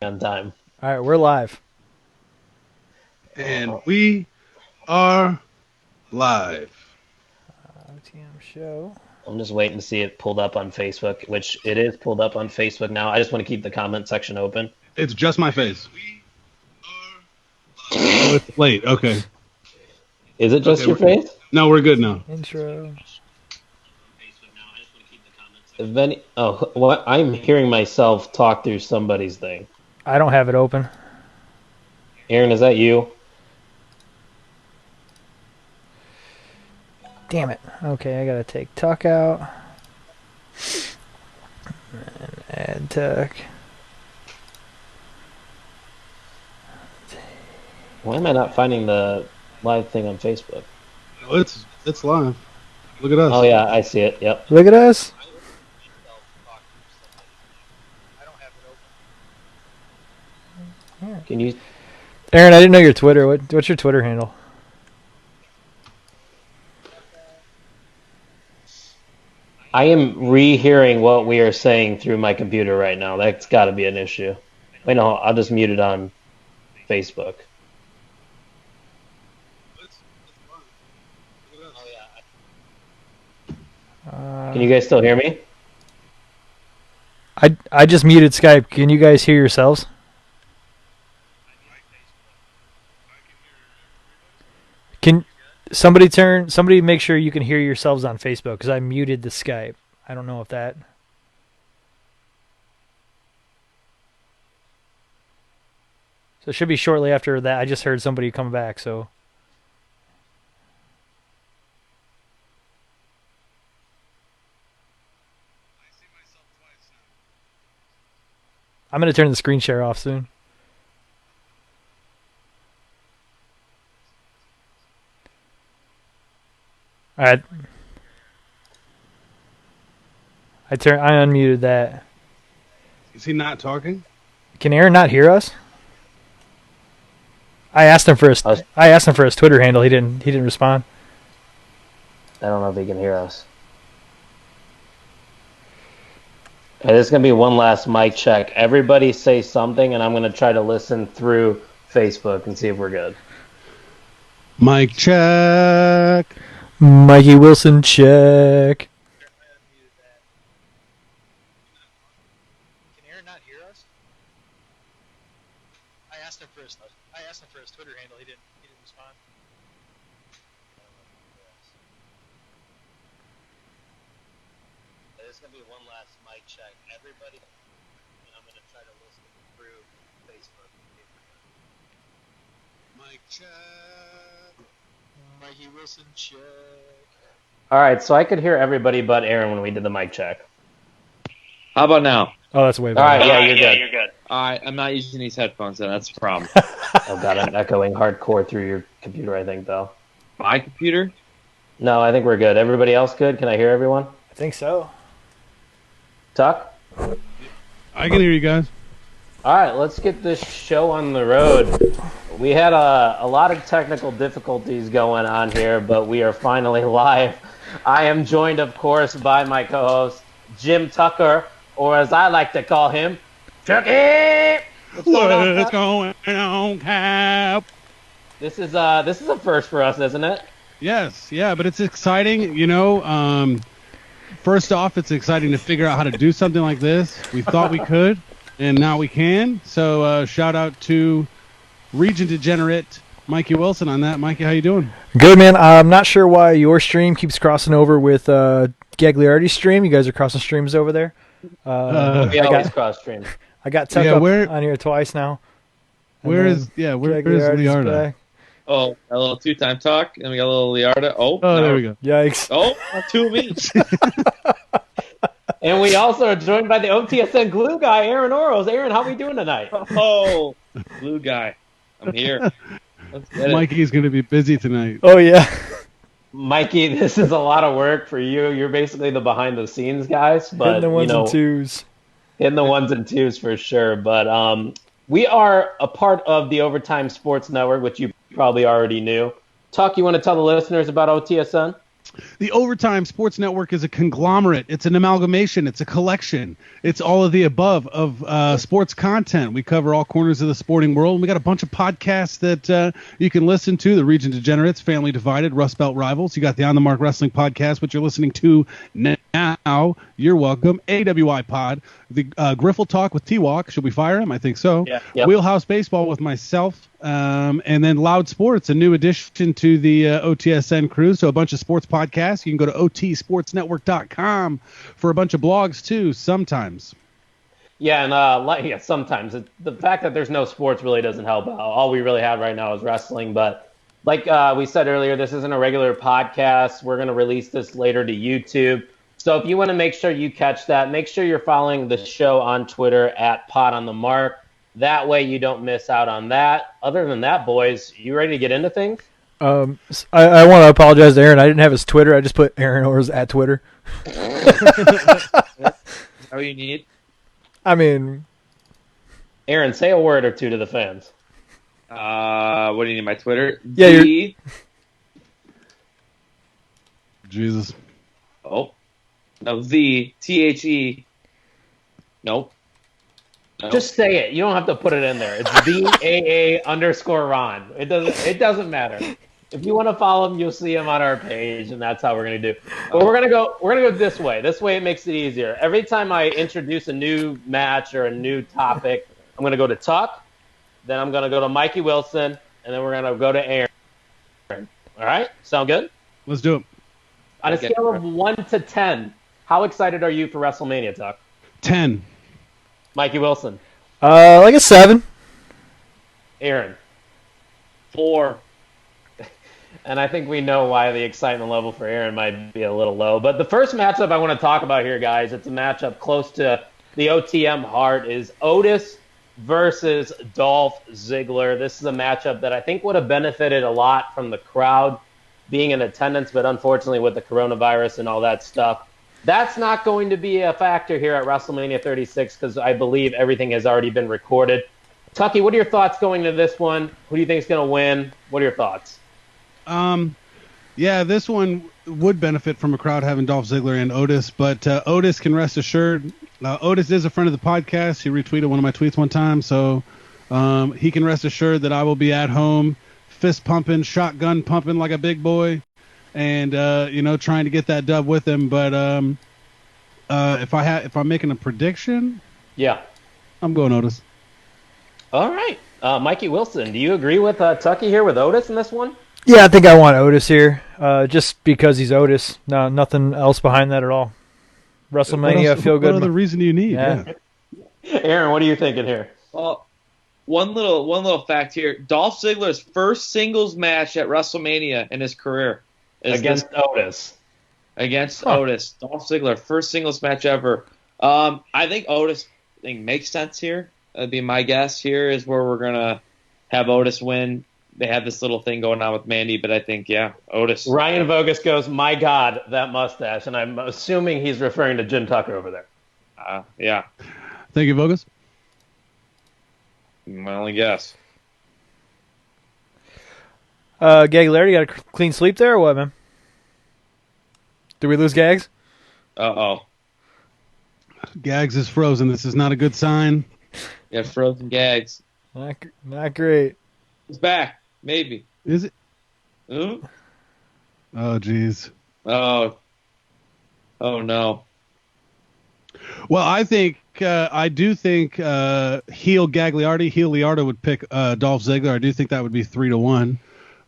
on time. All right, we're live. And we are live. TM show. I'm just waiting to see it pulled up on Facebook, which it is pulled up on Facebook now. I just want to keep the comment section open. It's just my face. Oh, it's late. Okay. Is it just your face? No, we're good now. Intro. What? I'm hearing myself talk through somebody's thing. I don't have it open. Aaron, is that you? Damn it. Okay, I gotta take Tuck out. And add Tuck. Why am I not finding the live thing on Facebook? Oh, it's live. Look at us. Oh yeah, I see it. Yep. Look at us. Can you? Aaron, I didn't know your Twitter. What's your Twitter handle? I am rehearing what we are saying through my computer right now. That's got to be an issue. Wait, no, I'll just mute it on Facebook. Can you guys still hear me? I just muted Skype. Can you guys hear yourselves? Can somebody make sure you can hear yourselves on Facebook, because I muted the Skype. I don't know if that. So it should be shortly after that. I just heard somebody come back, so. I'm going to turn the screen share off soon. All right. I unmuted that. Is he not talking? Can Aaron not hear us? I asked him for his Twitter handle. He didn't respond. I don't know if he can hear us. Okay, this is going to be one last mic check. Everybody say something, and I'm going to try to listen through Facebook and see if we're good. Mic check. Mikey Wilson check. Can Aaron not hear us? I asked him for his Twitter handle. He didn't respond. There's going to be one last mic check. Everybody, and I'm going to try to listen through Facebook. Mic check. Mikey Wilson check. All right, so I could hear everybody but Aaron when we did the mic check. How about now? Oh, that's way better. All right, yeah, you're good. All right, I'm not using these headphones, then that's the problem. Oh, God, I'm echoing hardcore through your computer, I think, though. My computer? No, I think we're good. Everybody else good? Can I hear everyone? I think so. Tuck? I can hear you guys. All right, let's get this show on the road. We had a lot of technical difficulties going on here, but we are finally live. I am joined, of course, by my co-host, Jim Tucker, or as I like to call him, Chucky! What's going on, Cap? This is a first for us, isn't it? Yes, yeah, but it's exciting. You know, first off, it's exciting to figure out how to do something like this. We thought we could, and now we can. So shout out to Region Degenerate Mikey Wilson on that. Mikey, how you doing? Good, man. I'm not sure why your stream keeps crossing over with Gagliardi's stream. You guys are crossing streams over there. We always cross streams. I got Tuck up on here twice now. Where's Liarda? Guy. Oh, a little two-time talk, and we got a little Liarda. Oh, there we go. Yikes. Oh, two of me. And we also are joined by the OTSN glue guy, Aaron Oros. Aaron, how are we doing tonight? Oh, glue guy. I'm here. Let's get it. Mikey's going to be busy tonight. Oh, yeah. Mikey, this is a lot of work for you. You're basically the behind-the-scenes guys. But, hitting the ones and twos. Hitting the ones and twos for sure. But we are a part of the Overtime Sports Network, which you probably already knew. Tuck, you want to tell the listeners about OTSN? The Overtime Sports Network is a conglomerate. It's an amalgamation. It's a collection. It's all of the above of sports content. We cover all corners of the sporting world. And we got a bunch of podcasts that you can listen to. The Region Degenerates, Family Divided, Rust Belt Rivals. You got the On the Mark Wrestling Podcast, which you're listening to now. You're welcome. AWI Pod. The Griffle Talk with T-Walk. Should we fire him? I think so. Yeah. Yep. Wheelhouse Baseball with myself. And then Loud Sports, a new addition to the OTSN crew. So a bunch of sports podcasts. You can go to otsportsnetwork.com for a bunch of blogs too, sometimes. Yeah, and sometimes the fact that there's no sports really doesn't help out. All we really have right now is wrestling. But like we said earlier, this isn't a regular podcast. We're going to release this later to YouTube. So if you want to make sure you catch that, make sure you're following the show on Twitter at PodOnTheMark. That way you don't miss out on that. Other than that, boys, you ready to get into things? I want to apologize to Aaron. I didn't have his Twitter. I just put Aaron Orr's at Twitter. That's all you need. I mean, Aaron, say a word or two to the fans. What do you need? My Twitter? Yeah, Jesus. Oh. No, THE. Nope. No. Just say it. You don't have to put it in there. It's VAA_Ron. It doesn't matter. If you want to follow him, you'll see him on our page, and that's how we're gonna do. But we're gonna go this way. This way it makes it easier. Every time I introduce a new match or a new topic, I'm gonna go to Tuck, then I'm gonna go to Mikey Wilson, and then we're gonna go to Aaron. All right? Sound good? Let's do it. On a Okay. scale of 1 to 10, how excited are you for WrestleMania, Tuck? 10. Mikey Wilson. like a 7. Aaron. 4. And I think we know why the excitement level for Aaron might be a little low. But the first matchup I want to talk about here, guys, it's a matchup close to the OTM heart, is Otis versus Dolph Ziggler. This is a matchup that I think would have benefited a lot from the crowd being in attendance, but unfortunately with the coronavirus and all that stuff, that's not going to be a factor here at WrestleMania 36 because I believe everything has already been recorded. Tucky, what are your thoughts going into this one? Who do you think is going to win? What are your thoughts? Yeah, this one would benefit from a crowd having Dolph Ziggler and Otis, but Otis can rest assured. Otis is a friend of the podcast. He retweeted one of my tweets one time, so he can rest assured that I will be at home, fist pumping, shotgun pumping like a big boy, and trying to get that dub with him. But if I'm making a prediction, Yeah. I'm going Otis. All right. Mikey Wilson, do you agree with Tucky here with Otis in this one? Yeah, I think I want Otis here, just because he's Otis. No, nothing else behind that at all. WrestleMania, feel good. What other reason do you need? Yeah. Aaron, what are you thinking here? Well, one little fact here: Dolph Ziggler's first singles match at WrestleMania in his career is Against Otis. against Otis. Dolph Ziggler, first singles match ever. I think Otis makes sense here. That'd be my guess. Here is where we're gonna have Otis win. They have this little thing going on with Mandy, but I think, Otis. Ryan Vogus goes, my God, that mustache. And I'm assuming he's referring to Jim Tucker over there. Yeah, Thank you, Vogus. my only guess. Gagliardi, got a clean sweep there or what, man? Did we lose Gags? Uh-oh. Gags is frozen. This is not a good sign. You have frozen Gags. Not great. It's back. Maybe. Is it? Ooh. Oh, jeez. Oh, no. Well, I do think heel Gagliardi, heel Liardo would pick Dolph Ziggler. I do think that would be 3-1.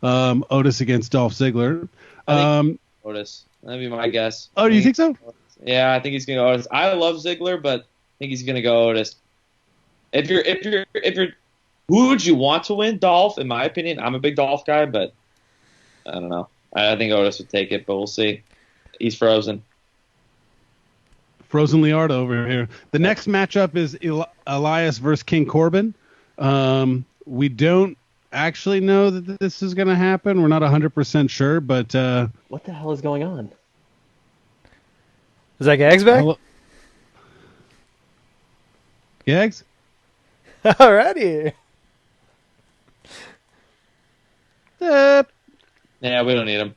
Otis against Dolph Ziggler. I think Otis. That'd be my guess. Oh, do you think so? Yeah, I think he's gonna go Otis. I love Ziggler, but I think he's gonna go Otis. If you're, who would you want to win? Dolph, in my opinion. I'm a big Dolph guy, but I don't know. I think Otis would take it, but we'll see. He's frozen. Frozen Liardo over here. The next matchup is Elias versus King Corbin. We don't actually know that this is going to happen. We're not 100% sure, but What the hell is going on? Is that Gags back? Gags? Alrighty. Yeah, we don't need him.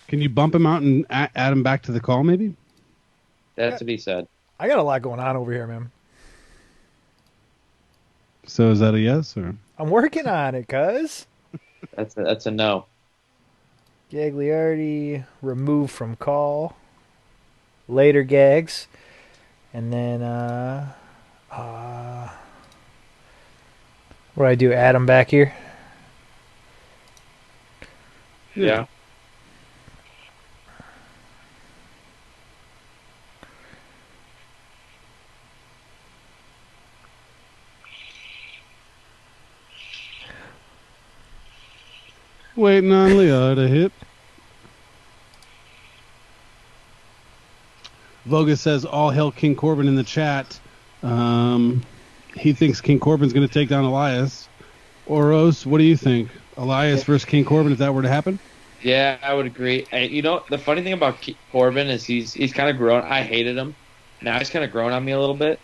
Can you bump him out and add him back to the call, maybe? That's to be said. I got a lot going on over here, man. So is that a yes or? I'm working on it, cuz. That's a no. Gagliardi removed from call. Later gags. And then, what do I do? Add him back here? Yeah. Waiting on Leo to hit. Vogus says, all hail King Corbin in the chat. He thinks King Corbin's going to take down Elias. Oros, what do you think? Elias versus King Corbin, if that were to happen? Yeah, I would agree. And, you know, the funny thing about Corbin is he's kind of grown. I hated him. Now he's kind of grown on me a little bit.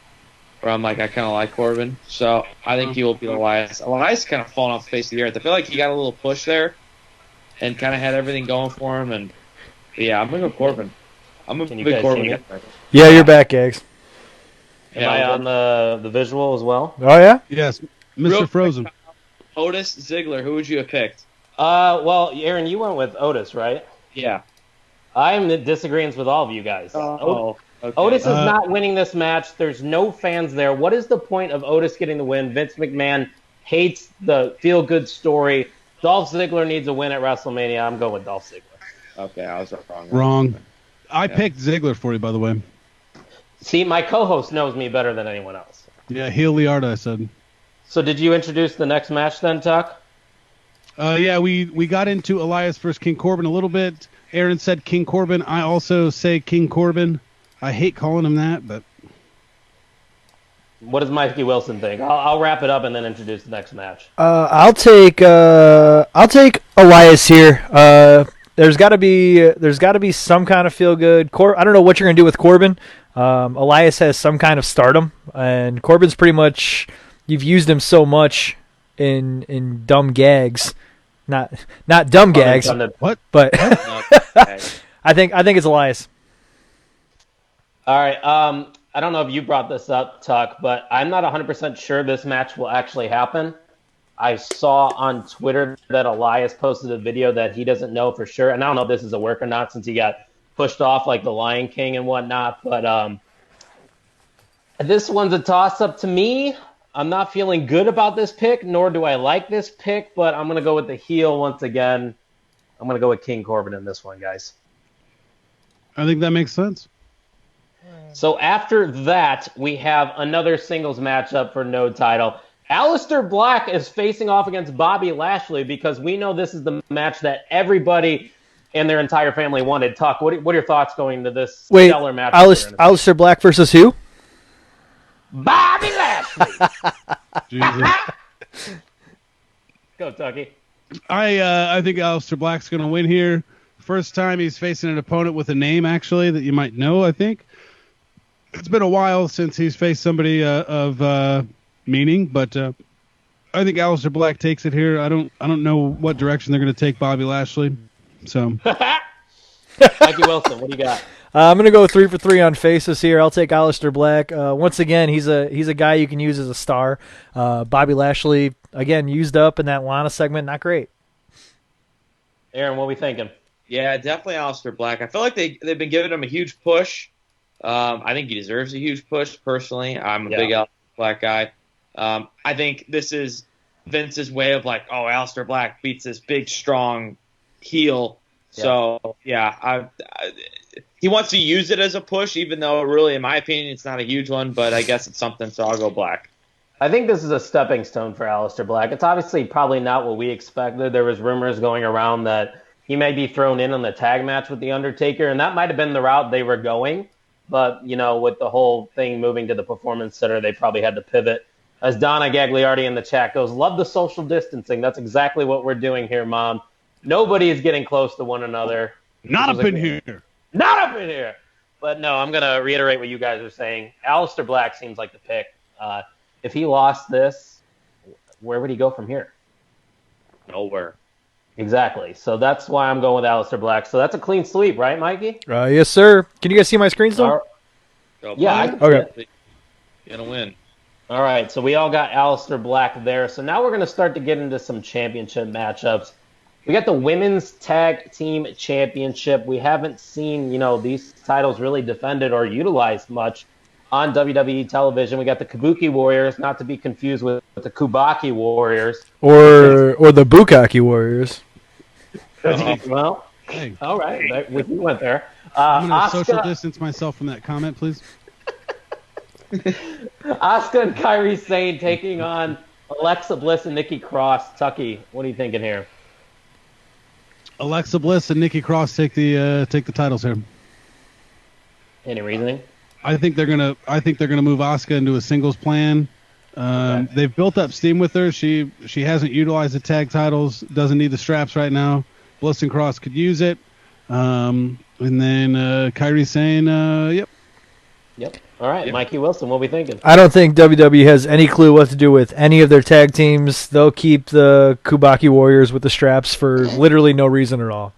Where I'm like, I kind of like Corbin. So I think he will beat Elias. Elias kind of fallen off the face of the earth. I feel like he got a little push there and kind of had everything going for him. And yeah, I'm going to go Corbin. I'm a big Corbin guy. Yeah, you're back, Gags. Am I on the visual as well? Oh, yeah? Yes, Mr. Frozen. Otis, Ziggler, who would you have picked? Well, Aaron, you went with Otis, right? Yeah. I'm in disagreement with all of you guys. Okay. Otis is not winning this match. There's no fans there. What is the point of Otis getting the win? Vince McMahon hates the feel-good story. Dolph Ziggler needs a win at WrestleMania. I'm going with Dolph Ziggler. Okay, I was wrong. Wrong. I picked Ziggler for you, by the way. See, my co-host knows me better than anyone else. Yeah, heel Liarda, I said. So did you introduce the next match then, Tuck? Yeah, we got into Elias versus King Corbin a little bit. Aaron said King Corbin. I also say King Corbin. I hate calling him that, but... What does Mikey Wilson think? I'll wrap it up and then introduce the next match. I'll take Elias here. There's got to be some kind of feel good. I don't know what you're gonna do with Corbin. Elias has some kind of stardom, and Corbin's pretty much, you've used him so much in dumb gags, not dumb gags. What? But I think it's Elias. All right. I don't know if you brought this up, Tuck, but I'm not 100% sure this match will actually happen. I saw on Twitter that Elias posted a video that he doesn't know for sure, and I don't know if this is a work or not since he got pushed off like the Lion King and whatnot, but this one's a toss-up to me. I'm not feeling good about this pick, nor do I like this pick, but I'm going to go with the heel once again. I'm going to go with King Corbin in this one, guys. I think that makes sense. So after that, we have another singles matchup for no title. Aleister Black is facing off against Bobby Lashley because we know this is the match that everybody and their entire family wanted. Tuck, what are your thoughts going to this stellar match? Aleister Black versus who? Bobby Lashley. Jesus. Go, Tucky. I think Aleister Black's going to win here. First time he's facing an opponent with a name, actually, that you might know, I think. It's been a while since he's faced somebody of meaning, but I think Aleister Black takes it here. I don't know what direction they're going to take Bobby Lashley. So, Mikey Wilson, what do you got? I'm going to go 3 for 3 on faces here. I'll take Aleister Black. Once again, he's a guy you can use as a star. Bobby Lashley, again, used up in that Lana segment. Not great. Aaron, what are we thinking? Yeah, definitely Aleister Black. I feel like they've been giving him a huge push. I think he deserves a huge push, personally. I'm a big Aleister Black guy. I think this is Vince's way of like, oh, Aleister Black beats this big, strong heel. So, he wants to use it as a push, even though really, in my opinion, it's not a huge one, but I guess it's something, so I'll go Black. I think this is a stepping stone for Aleister Black. It's obviously probably not what we expected. There was rumors going around that he may be thrown in on the tag match with The Undertaker, and that might have been the route they were going. But, you know, with the whole thing moving to the Performance Center, they probably had to pivot. As Donna Gagliardi in the chat goes, love the social distancing. That's exactly what we're doing here, Mom. Nobody is getting close to one another. Not up in here. Not up in here. But no, I'm going to reiterate what you guys are saying. Aleister Black seems like the pick. If he lost this, where would he go from here? Nowhere. Exactly. So that's why I'm going with Aleister Black. So that's a clean sweep, right, Mikey? Yes, sir. Can you guys see my screen still? Go Yeah, I Black. can see Okay. it. Gonna win. All right, so we all got Aleister Black there. So now we're going to start to get into some championship matchups. We got the Women's Tag Team Championship. We haven't seen, these titles really defended or utilized much on WWE television. We got the Kabuki Warriors, not to be confused with the Kubaki Warriors. Or the Bukkake Warriors. Well, Hey, all right, we went there. I'm gonna social Asuka, distance myself from that comment, please. Asuka and Kairi Sane taking on Alexa Bliss and Nikki Cross. Tucky, what are you thinking here? Alexa Bliss and Nikki Cross take the titles here. Any reasoning? I think they're gonna move Asuka into a singles plan. Okay. They've built up steam with her. She hasn't utilized the tag titles. Doesn't need the straps right now. Bliss and Cross could use it. And then Kairi saying, "Yep." Yep. All right, Mikey Wilson, what are we thinking? I don't think WWE has any clue what to do with any of their tag teams. They'll keep the Kubaki Warriors with the straps for literally no reason at all.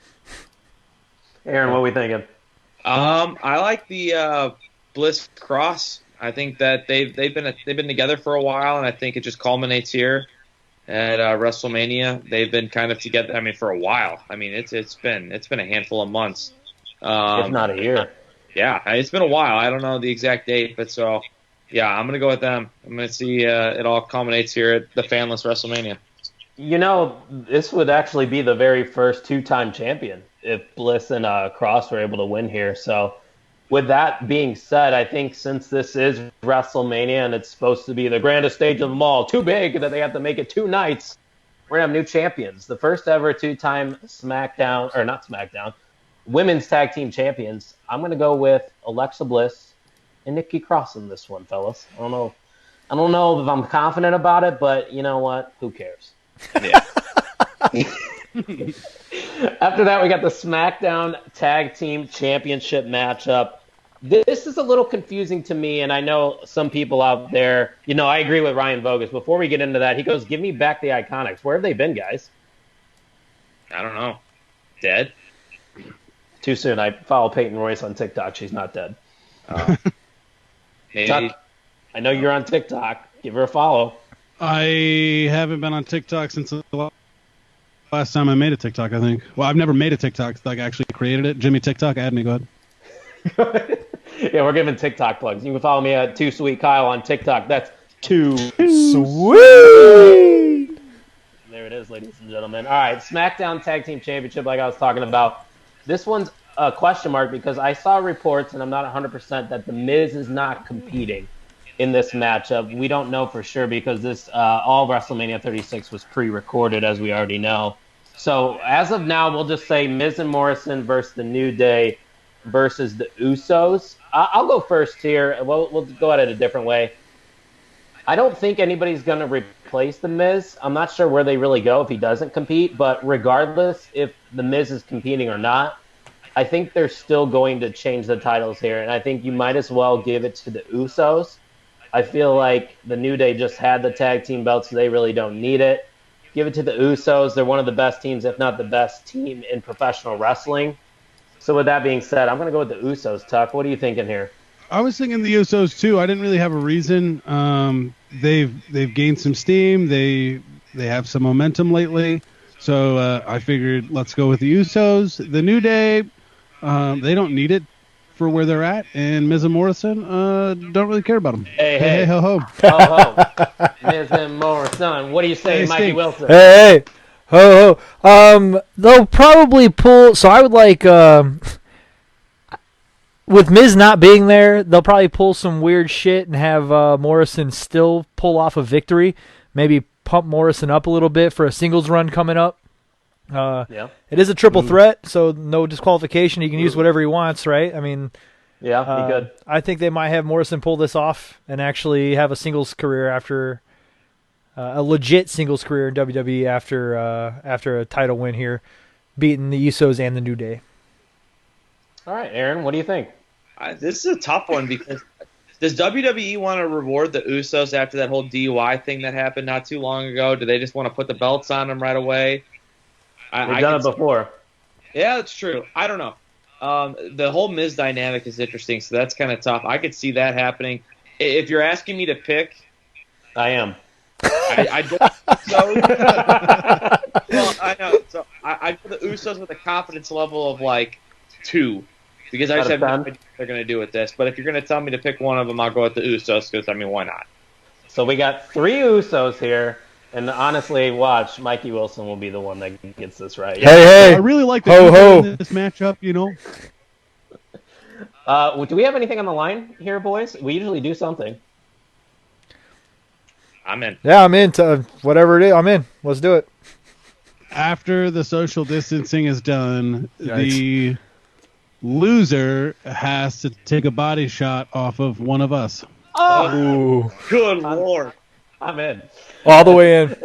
Aaron, what are we thinking? I like the Bliss Cross. I think that they've been together for a while, and I think it just culminates here at WrestleMania. They've been kind of together. I mean, for a while. I mean, it's been a handful of months, If not a year. Yeah, it's been a while. I don't know the exact date, but yeah, I'm gonna go with them. I'm gonna see it all culminates here at the fanless WrestleMania. This would actually be the very first two-time champion if Bliss and Cross were able to win here. So, with that being said, I think since this is WrestleMania and it's supposed to be the grandest stage of them all, too big that they have to make it 2 nights, we're gonna have new champions. The first ever two-time Women's Tag Team Champions. I'm gonna go with Alexa Bliss and Nikki Cross in this one, fellas. I don't know if I'm confident about it, but you know what? Who cares? Yeah. After that, we got the SmackDown Tag Team Championship matchup. This is a little confusing to me, and I know some people out there, I agree with Ryan Vogus. Before we get into that, he goes, give me back the Iconics. Where have they been, guys? I don't know. Dead? Too soon. I follow Peyton Royce on TikTok. She's not dead. Maybe. Tuck, I know you're on TikTok. Give her a follow. I haven't been on TikTok since the last time I made a TikTok, I think. Well, I've never made a TikTok. Like, I actually created it. Jimmy TikTok, add me. Go ahead. Yeah, we're giving TikTok plugs. You can follow me at 2SweetKyle on TikTok. That's 2 Sweet. There it is, ladies and gentlemen. All right, SmackDown Tag Team Championship, like I was talking about. This one's a question mark because I saw reports, and I'm not 100%, that The Miz is not competing in this matchup. We don't know for sure because this all WrestleMania 36 was pre-recorded, as we already know. So as of now, we'll just say Miz and Morrison versus The New Day versus the Usos. I'll go first here. We'll go at it a different way. I don't think anybody's going to replace The Miz. I'm not sure where they really go if he doesn't compete, but regardless if The Miz is competing or not, I think they're still going to change the titles here, and I think you might as well give it to the Usos. I feel like the New Day just had the tag team belts, so they really don't need it. Give it to the Usos. They're one of the best teams, if not the best team in professional wrestling. So with that being said, I'm going to go with the Usos. Tuck, what are you thinking here? I was thinking the Usos too. I didn't really have a reason. They've gained some steam. They have some momentum lately. So I figured let's go with the Usos. The New Day, they don't need it for where they're at, and Miz and Morrison don't really care about them. Hey, ho ho. Ho, Miz and Morrison. What do you say, Hey, Mikey Hey, Wilson? hey, ho, ho. They'll probably pull. So I would like, with Miz not being there, they'll probably pull some weird shit and have Morrison still pull off a victory. Maybe pump Morrison up a little bit for a singles run coming up. Yeah. It is a triple threat, so no disqualification. He can use whatever he wants, right? I mean, Yeah, be good. I think they might have Morrison pull this off and actually have a singles career after a legit singles career in WWE after a title win here, beating the Usos and the New Day. All right, Aaron, what do you think? This is a tough one because does WWE want to reward the Usos after that whole DUI thing that happened not too long ago? Do they just want to put the belts on them right away? They've done it before. Yeah, that's true. I don't know. The whole Miz dynamic is interesting, so that's kind of tough. I could see that happening. If you're asking me to pick, I am. I don't. So, well, I know. So I go the Usos with a confidence level of like 2, because I just have no idea what they're going to do with this. But if you're going to tell me to pick one of them, I'll go with the Usos because, I mean, why not? So we got 3 Usos here, and honestly, watch, Mikey Wilson will be the one that gets this right. Hey! I really like the in this matchup, you know. Do we have anything on the line here, boys? We usually do something. I'm in. Yeah, I'm in. Whatever it is, I'm in. Let's do it. After the social distancing is done, the loser has to take a body shot off of one of us. Oh, good Lord. I'm in. All the way in.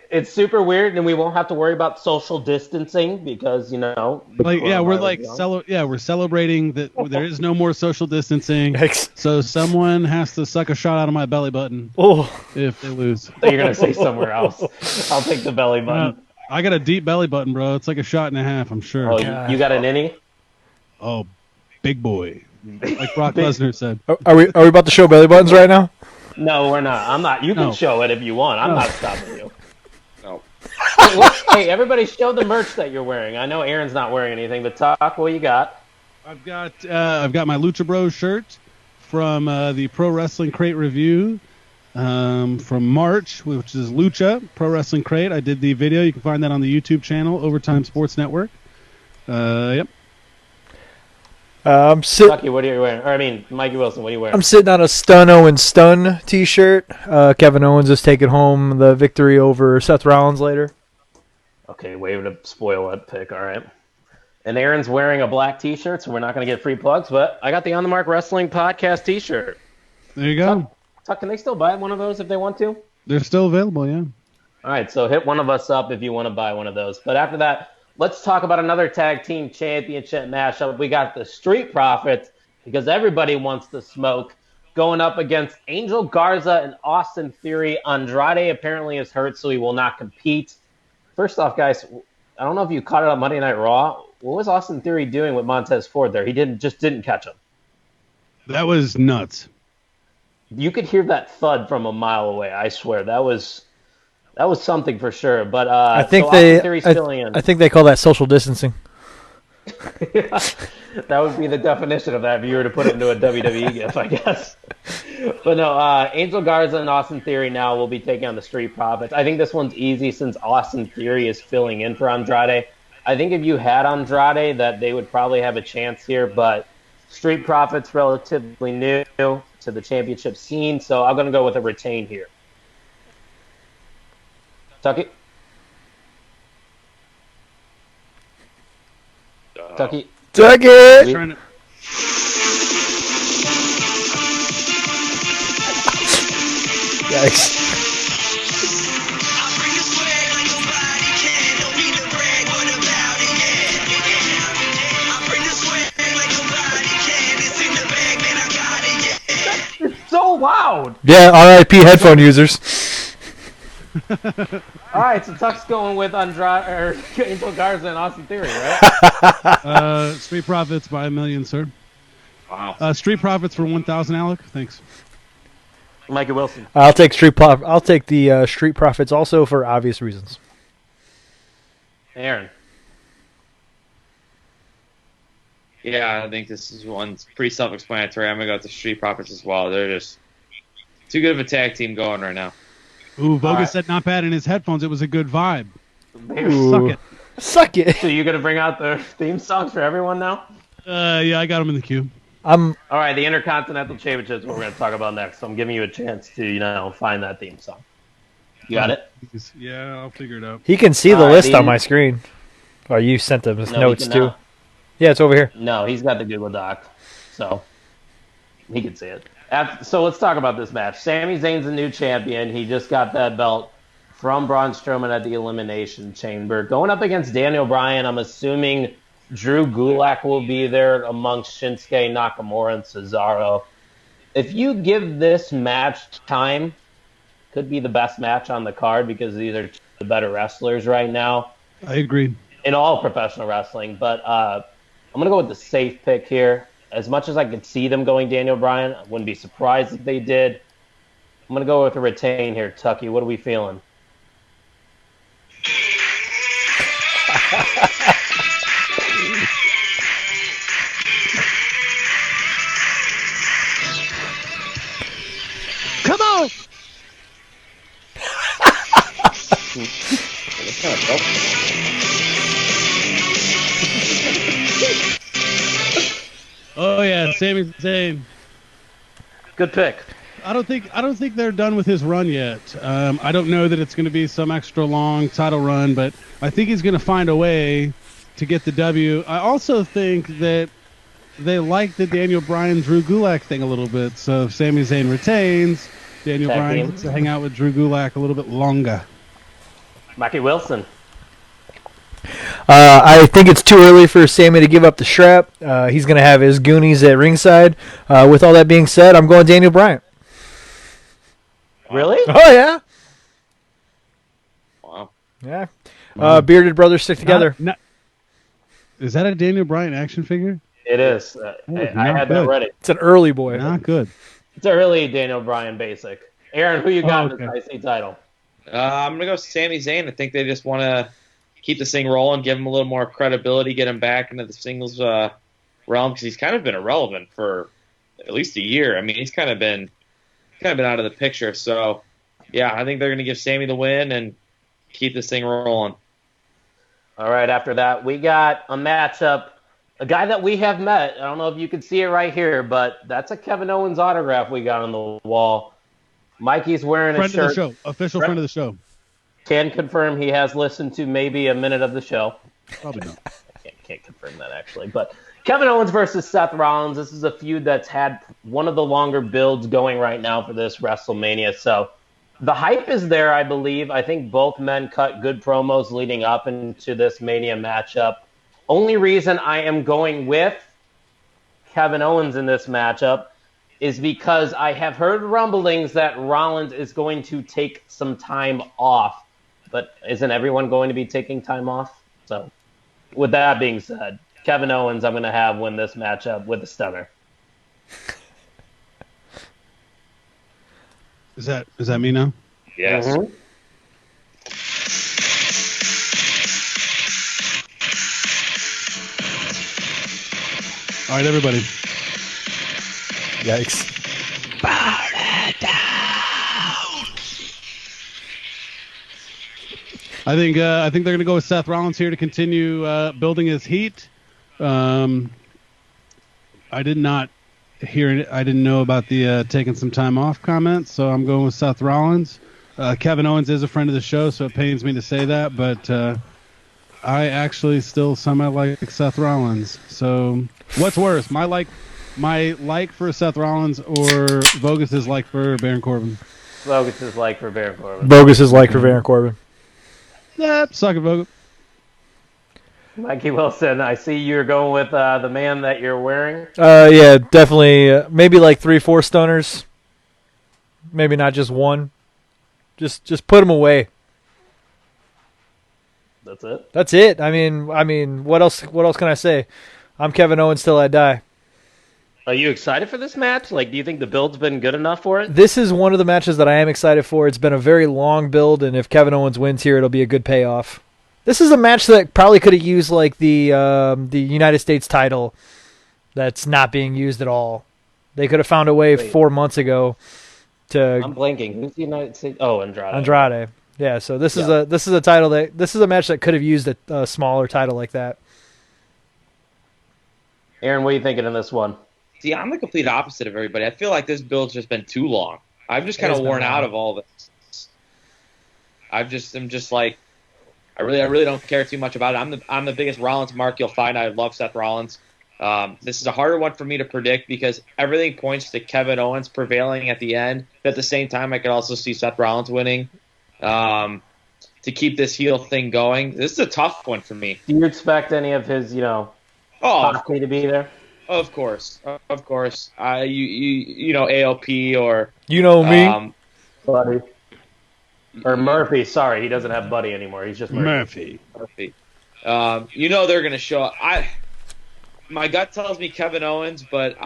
It's super weird, and we won't have to worry about social distancing because, you know. We're celebrating that there is no more social distancing. So someone has to suck a shot out of my belly button if they lose. So you're going to say somewhere else. I'll take the belly button. I got a deep belly button, bro. It's like a shot and a half, I'm sure. Oh, you got an innie? Oh, big boy. Like Brock Lesnar said. Are we about to show belly buttons right now? No, we're not. I'm not. You can show it if you want. I'm not stopping you. No. Hey, everybody show the merch that you're wearing. I know Aaron's not wearing anything, but talk what you got. I've got my Lucha Bros shirt from the Pro Wrestling Crate review from March, which is Lucha Pro Wrestling Crate. I did the video. You can find that on the YouTube channel, Overtime Sports Network. Yep. Chucky, what are you wearing? Or I mean, Mikey Wilson, what are you wearing? I'm sitting on a Stun Owens Stun t-shirt. Kevin Owens is taking home the victory over Seth Rollins later. Okay, way to spoil that pick. All right. And Aaron's wearing a black t-shirt, so we're not going to get free plugs, but I got the On the Mark Wrestling Podcast t-shirt. There you go. Tuck, can they still buy one of those if they want to? They're still available, yeah. All right, so hit one of us up if you want to buy one of those. But after that, let's talk about another tag team championship matchup. We got the Street Profits, because everybody wants to smoke, going up against Angel Garza and Austin Theory. Andrade apparently is hurt, so he will not compete. First off, guys, I don't know if you caught it on Monday Night Raw. What was Austin Theory doing with Montez Ford there? He didn't catch him. That was nuts. You could hear that thud from a mile away. I swear that was something for sure. But I think I think they call that social distancing. That would be the definition of that if you were to put it into a WWE gif, I guess. But no, Angel Garza and Austin Theory now will be taking on the Street Profits. I think this one's easy since Austin Theory is filling in for Andrade. I think if you had Andrade, that they would probably have a chance here, but Street Profits relatively new to the championship scene, so I'm going to go with a retain here. Tucky? Tucky? Tucky! Yikes. It's so loud! Yeah, RIP headphone users. All right, so Tuck's going with Angel Garza and Austin Theory, right? Street Profits by $1 million, sir. Wow. Street Profits for 1,000, Alec. Thanks. Mikey Wilson. I'll take the Street Profits also for obvious reasons. Aaron. Yeah, I think this is one's pretty self-explanatory. I'm going to go with the Street Profits as well. They're just too good of a tag team going right now. Ooh, Vogus said not bad in his headphones. It was a good vibe. Ooh. Suck it. Suck it. So you're going to bring out the theme songs for everyone now? Yeah, I got them in the queue. All right, the Intercontinental Championship is what we're going to talk about next. So I'm giving you a chance to, find that theme song. You got it? Yeah, I'll figure it out. He can see the list on my screen. Oh, you sent him notes too. Yeah, it's over here. No, he's got the Google Doc, so he can see it. So let's talk about this match. Sami Zayn's the new champion. He just got that belt from Braun Strowman at the Elimination Chamber. Going up against Daniel Bryan, I'm assuming Drew Gulak will be there amongst Shinsuke Nakamura and Cesaro. If you give this match time, could be the best match on the card because these are the better wrestlers right now. I agree. in all professional wrestling. But I'm going to go with the safe pick here. As much as I could see them going Daniel Bryan, I wouldn't be surprised if they did. I'm going to go with a retain here. Tucky, what are we feeling? Come on! Oh yeah, Sami Zayn. Good pick. I don't think they're done with his run yet. I don't know that it's going to be some extra long title run, but I think he's going to find a way to get the W. I also think that they like the Daniel Bryan Drew Gulak thing a little bit. So if Sami Zayn retains, Daniel Tag Bryan team. gets to hang out with Drew Gulak a little bit longer. Mackie Wilson. I think it's too early for Sammy to give up the strap. He's going to have his goonies at ringside. With all that being said, I'm going Daniel Bryan. Really? Oh, yeah. Wow. Yeah. Bearded brothers stick together. Is that a Daniel Bryan action figure? It is. I had that ready. It's an early boy. Not good. It's a early Daniel Bryan basic. Aaron, who you got in the IC title? I'm going to go Sami Zayn. I think they just want to keep this thing rolling, give him a little more credibility, get him back into the singles realm, because he's kind of been irrelevant for at least a year. I mean, he's kind of been out of the picture. So, yeah, I think they're going to give Sammy the win and keep this thing rolling. All right, after that, we got a matchup, a guy that we have met. I don't know if you can see it right here, but that's a Kevin Owens autograph we got on the wall. Mikey's wearing a shirt. Friend of the show. Official friend of the show. Can confirm he has listened to maybe a minute of the show. Probably not. I can't confirm that, actually. But Kevin Owens versus Seth Rollins. This is a feud that's had one of the longer builds going right now for this WrestleMania. So the hype is there, I believe. I think both men cut good promos leading up into this Mania matchup. Only reason I am going with Kevin Owens in this matchup is because I have heard rumblings that Rollins is going to take some time off. But isn't everyone going to be taking time off? So with that being said, Kevin Owens I'm going to have win this matchup with the stunner. Is that me now? Yes. Mm-hmm. All right, everybody. Yikes. I think they're going to go with Seth Rollins here to continue building his heat. I did not hear it. I didn't know about the taking some time off comment, so I'm going with Seth Rollins. Kevin Owens is a friend of the show, so it pains me to say that, but I actually still semi-like Seth Rollins. So what's worse, my like for Seth Rollins or Vogus's like for Baron Corbin? Bogus is like for Baron Corbin. Bogus is like for Baron Corbin. Suck it, Vogus. Mikey Wilson, I see you're going with the man that you're wearing. Yeah, definitely. Maybe like 3-4 stunners. Maybe not just one. Just put them away. That's it? That's it. I mean, what else can I say? I'm Kevin Owens till I die. Are you excited for this match? Like, do you think the build's been good enough for it? This is one of the matches that I am excited for. It's been a very long build, and if Kevin Owens wins here, it'll be a good payoff. This is a match that probably could have used like the United States title that's not being used at all. They could have found a way 4 months ago to. I'm blanking. Who's the United States? Oh, Andrade. Andrade. Yeah, so this is a title this is a match that could have used a smaller title like that. Aaron, what are you thinking in this one? See, I'm the complete opposite of everybody. I feel like this build's just been too long. I'm just kind of worn out of all this. I'm just like, I really don't care too much about it. I'm the biggest Rollins mark you'll find. I love Seth Rollins. This is a harder one for me to predict because everything points to Kevin Owens prevailing at the end. But at the same time, I could also see Seth Rollins winning to keep this heel thing going. This is a tough one for me. Do you expect any of his, Hockey to be there? Of course. You know AOP or You know me. Buddy. Or Murphy, sorry, he doesn't have Buddy anymore. He's just Murphy. Murphy. They're going to show. My gut tells me Kevin Owens, but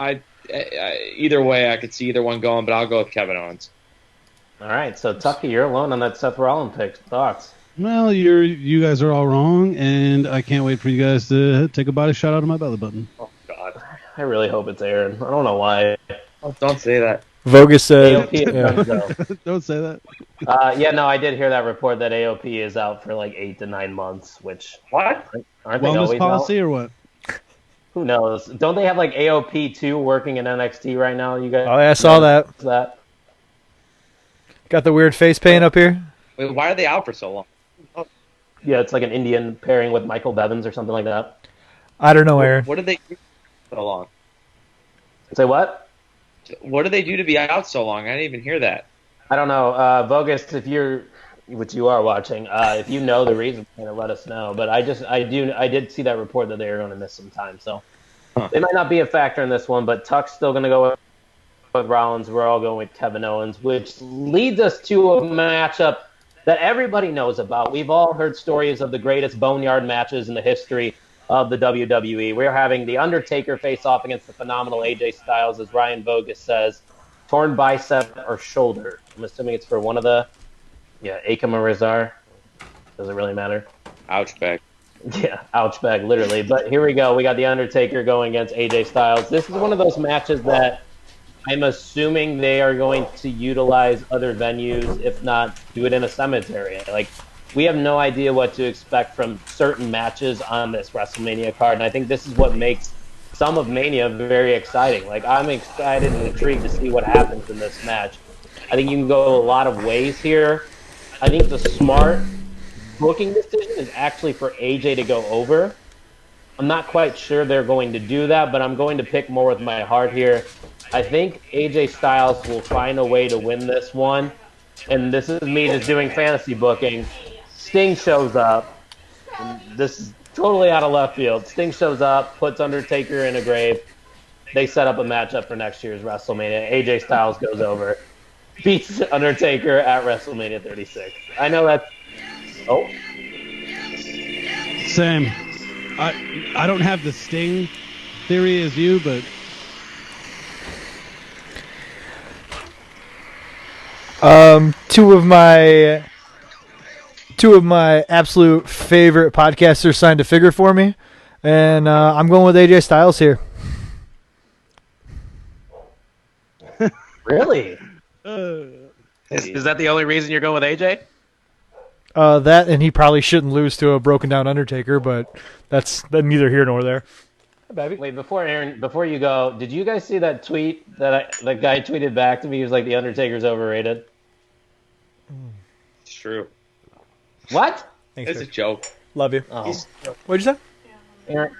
either way, I could see either one going. But I'll go with Kevin Owens. All right, so Tucky, you're alone on that Seth Rollins pick. Thoughts? Well, you guys are all wrong, and I can't wait for you guys to take a body shot out of my belly button. Oh God, I really hope it's Aaron. I don't know why. oh, don't say that. Vogus said, AOP is Dunzo. Don't say that. I did hear that report that AOP is out for like 8 to 9 months, which What? aren't they Wellness always policy out? or what? Who knows? Don't they have like AOP 2 working in NXT right now? You guys? "Oh, yeah, I saw that. That? Got the weird face paint up here." Wait, why are they out for so long? Yeah, it's like an Indian pairing with Michael Bevins or something like that. I don't know, Aaron. What did they do for so long? Say what? What did they do to be out so long? I didn't even hear that. I don't know. Vogus, if you're, which you are watching, if you know the reason, let us know. But I did see that report that they were going to miss some time, so they might not be a factor in this one. But Tuck's still going to go with Rollins. We're all going with Kevin Owens, which leads us to a matchup that everybody knows about. We've all heard stories of the greatest boneyard matches in the history of the WWE. We're having The Undertaker face off against the phenomenal AJ Styles, as Ryan Vogus says, torn bicep or shoulder. I'm assuming it's for one of the, Akam or Rizar. Doesn't really matter. Ouch bag. Yeah, ouch bag, literally. But here we go. We got The Undertaker going against AJ Styles. This is one of those matches that I'm assuming they are going to utilize other venues, if not do it in a cemetery. Like, we have no idea what to expect from certain matches on this WrestleMania card, and I think this is what makes some of Mania very exciting. Like, I'm excited and intrigued to see what happens in this match. I think you can go a lot of ways here. I think the smart booking decision is actually for AJ to go over. I'm not quite sure they're going to do that, but I'm going to pick more with my heart here. I think AJ Styles will find a way to win this one, and this is me just doing fantasy booking. Sting shows up, and this is totally out of left field. Sting shows up, puts Undertaker in a grave. They set up a matchup for next year's WrestleMania. AJ Styles goes over, beats Undertaker at WrestleMania 36. I know that's... Oh. Same. I don't have the Sting theory as you, but... Two of my absolute favorite podcasters signed a figure for me, and I'm going with AJ Styles here. Really? Is that the only reason you're going with AJ? That, and he probably shouldn't lose to a broken down Undertaker, but that's neither here nor there. Baby. Wait, before you go, did you guys see that tweet that the guy tweeted back to me? He was like, "The Undertaker's overrated." It's true. What? Thanks, It's sir. a joke. Love you. Oh. What'd you say? Aaron,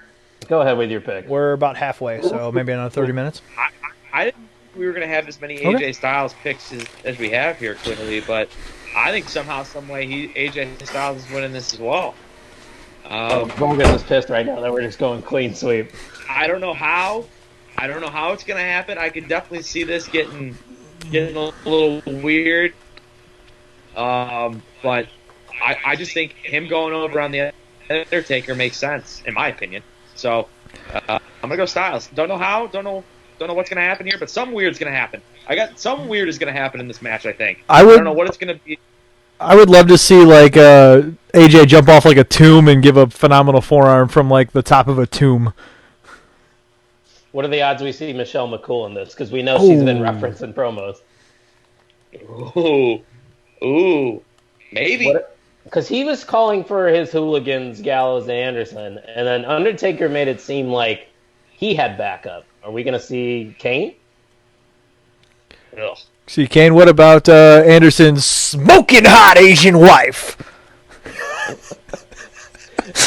go ahead with your pick. We're about halfway, so maybe another 30 minutes. I didn't think we were going to have as many Okay. AJ Styles picks as we have here, clearly, but I think somehow, some way, AJ Styles is winning this as well. Vogus is pissed right now that we're just going clean sweep. I don't know how. I don't know how it's going to happen. I could definitely see this getting a little weird. But I just think him going over on the Undertaker makes sense, in my opinion. So I'm gonna go Styles. Don't know how. Don't know what's gonna happen here, but something weird's gonna happen. Something weird is gonna happen in this match. I think. I don't know what it's gonna be. I would love to see like AJ jump off like a tomb and give a phenomenal forearm from like the top of a tomb. What are the odds we see Michelle McCool in this? Because we know she's been referenced in promos. Ooh, maybe. Because he was calling for his hooligans, Gallows and Anderson, and then Undertaker made it seem like he had backup. Are we going to see Kane? Ugh. See, Kane, what about Anderson's smoking hot Asian wife?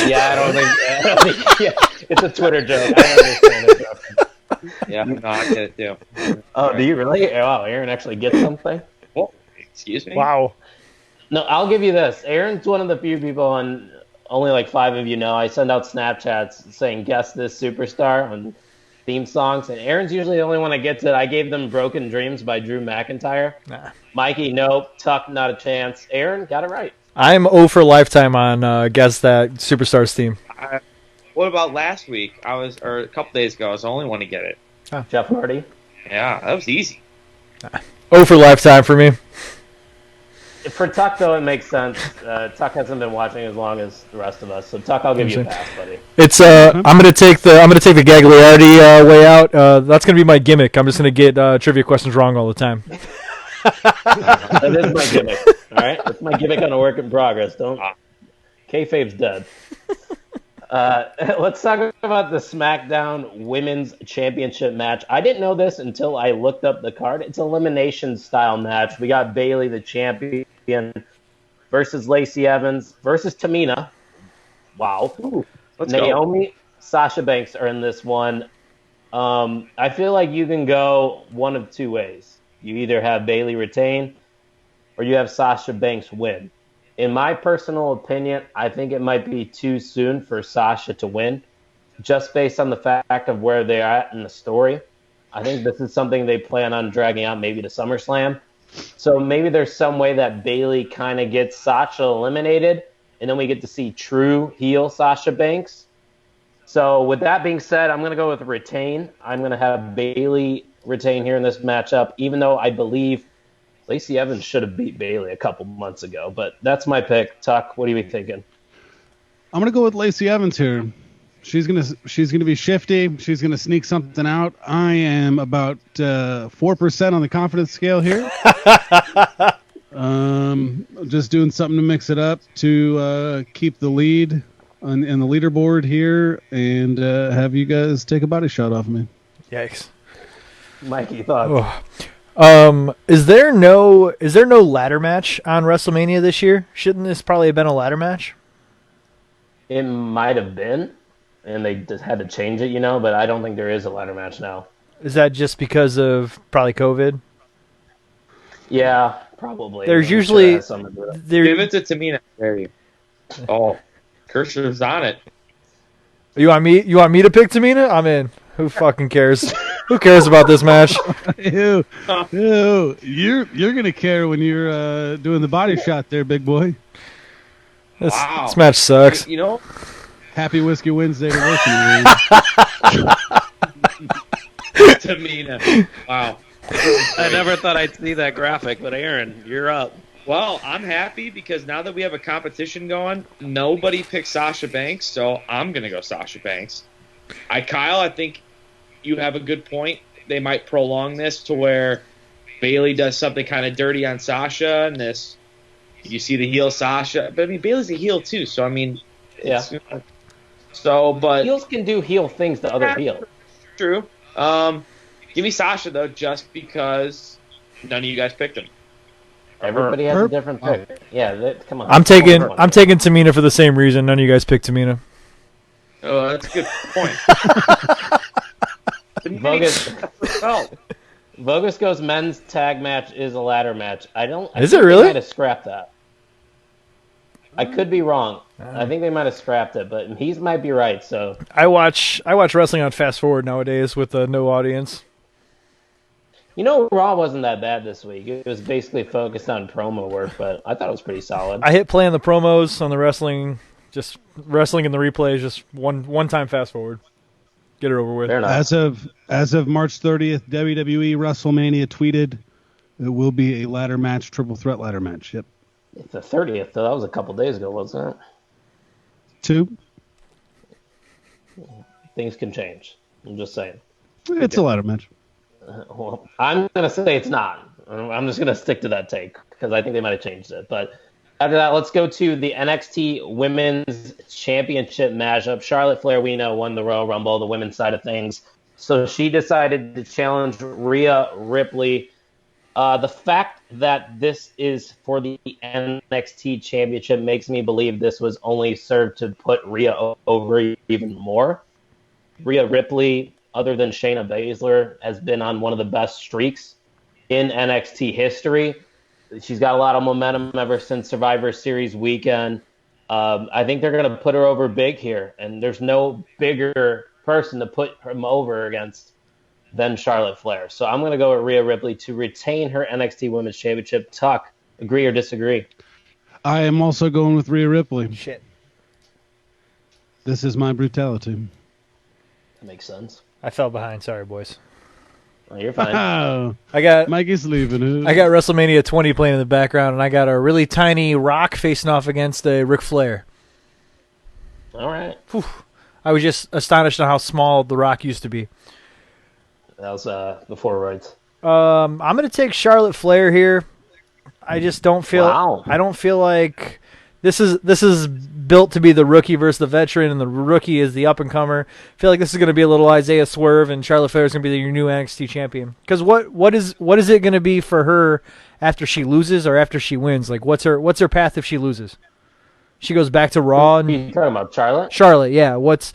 Yeah, I don't think yeah, it's a Twitter joke. I don't understand it. Yeah, no, I get it too. Oh, do you really? Wow, Aaron actually gets something? Oh, excuse me? Wow. No, I'll give you this. Aaron's one of the few people, and only like 5 of you know, I send out Snapchats saying, guess this superstar, and theme songs, and Aaron's usually the only one that gets it. I gave them Broken Dreams by Drew McIntyre. Nah. Mikey, nope. Tuck, not a chance. Aaron, got it right. I'm 0 for lifetime on Guess That Superstars theme. What about last week? Or a couple days ago, I was the only one to get it. Jeff Hardy. Yeah, that was easy. 0 for lifetime for me. For Tuck, though, it makes sense. Tuck hasn't been watching as long as the rest of us, so Tuck, I'll give you a pass, buddy. It's I'm gonna take the Gagliardi way out. That's gonna be my gimmick. I'm just gonna get trivia questions wrong all the time. That is my gimmick. All right, that's my gimmick on a work in progress. Don't. Kayfabe's dead. Let's talk about the SmackDown Women's Championship match. I didn't know this until I looked up the card. It's an elimination style match. We got Bayley, the champion, versus Lacey Evans versus Tamina. Wow. Let's Naomi, Sasha Banks are in this one. I feel like you can go one of two ways. You either have Bayley retain or you have Sasha Banks win. In my personal opinion, I think it might be too soon for Sasha to win, just based on the fact of where they're at in the story. I think this is something they plan on dragging out maybe to SummerSlam. So maybe there's some way that Bayley kind of gets Sasha eliminated, and then we get to see true heel Sasha Banks. So with that being said, I'm going to go with retain. I'm going to have Bayley retain here in this matchup, even though I believe Lacey Evans should have beat Bayley a couple months ago, but that's my pick. Tuck, what are you thinking? I'm gonna go with Lacey Evans here. She's gonna be shifty. She's gonna sneak something out. I am about 4% on the confidence scale here. Just doing something to mix it up to keep the lead in the leaderboard here, and have you guys take a body shot off of me. Yikes. Mikey, thoughts? Oh. Is there no ladder match on WrestleMania this year? Shouldn't this probably have been a ladder match? It might have been, and they just had to change it, but I don't think there is a ladder match now. Is that just because of probably COVID? Yeah, probably. There's usually Give it to Tamina. There you. Oh, Kirschner's on it. You want me to pick Tamina? I'm in. Who fucking cares? Who cares about this match? Ew. You're gonna care when you're doing the body shot there, big boy. This match sucks. Happy Whiskey Wednesday to work Tamina. Wow. I never thought I'd see that graphic, but Aaron, you're up. Well, I'm happy because now that we have a competition going, nobody picked Sasha Banks, so I'm gonna go Sasha Banks. Kyle, I think you have a good point. They might prolong this to where Bayley does something kind of dirty on Sasha, and you see the heel Sasha. But I mean, Bayley's a heel too, so I mean, yeah. But heels can do heel things to other heels. True. Give me Sasha though, just because none of you guys picked him. Everybody has a different pick. Yeah, come on. I'm taking Tamina for the same reason. None of you guys picked Tamina. Oh, that's a good point. Vogus goes men's tag match is a ladder match. Is it really? They might have scrapped that. I could be wrong. I think they might have scrapped it, but he might be right. So I watch wrestling on fast forward nowadays with no audience. Raw wasn't that bad this week. It was basically focused on promo work, but I thought it was pretty solid. I hit play on the promos on the wrestling, just wrestling in the replays, just one time fast forward. Get it over with. As of March 30th, WWE WrestleMania tweeted it will be a ladder match, triple threat ladder match. Yep. It's the 30th, though. That was a couple days ago, wasn't it? 2. Things can change. I'm just saying. It's a ladder match. Well, I'm going to say it's not. I'm just going to stick to that take because I think they might have changed it. But after that, let's go to the NXT Women's Championship matchup. Charlotte Flair, we know, won the Royal Rumble, the women's side of things. So she decided to challenge Rhea Ripley. The fact that this is for the NXT Championship makes me believe this was only served to put Rhea over even more. Rhea Ripley, other than Shayna Baszler, has been on one of the best streaks in NXT history. She's got a lot of momentum ever since Survivor Series weekend. I think they're going to put her over big here, and there's no bigger person to put him over against than Charlotte Flair. So I'm going to go with Rhea Ripley to retain her NXT Women's Championship. Tuck, agree or disagree? I am also going with Rhea Ripley. Shit. This is my brutality. That makes sense. I fell behind. Sorry, boys. Well, you're fine. Oh, I got Mikey's leaving it. I got WrestleMania 20 playing in the background, and I got a really tiny Rock facing off against a Ric Flair. All right. Whew. I was just astonished at how small the Rock used to be. That was before roids. I'm going to take Charlotte Flair here. I just don't feel. Wow. I don't feel like this is built to be the rookie versus the veteran, and the rookie is the up and comer. I feel like this is going to be a little Isaiah Swerve, and Charlotte Flair is going to be your new NXT champion. Because what is it going to be for her after she loses or after she wins? Like what's her path if she loses? She goes back to Raw. Who are you talking about, Charlotte? Charlotte, yeah. What's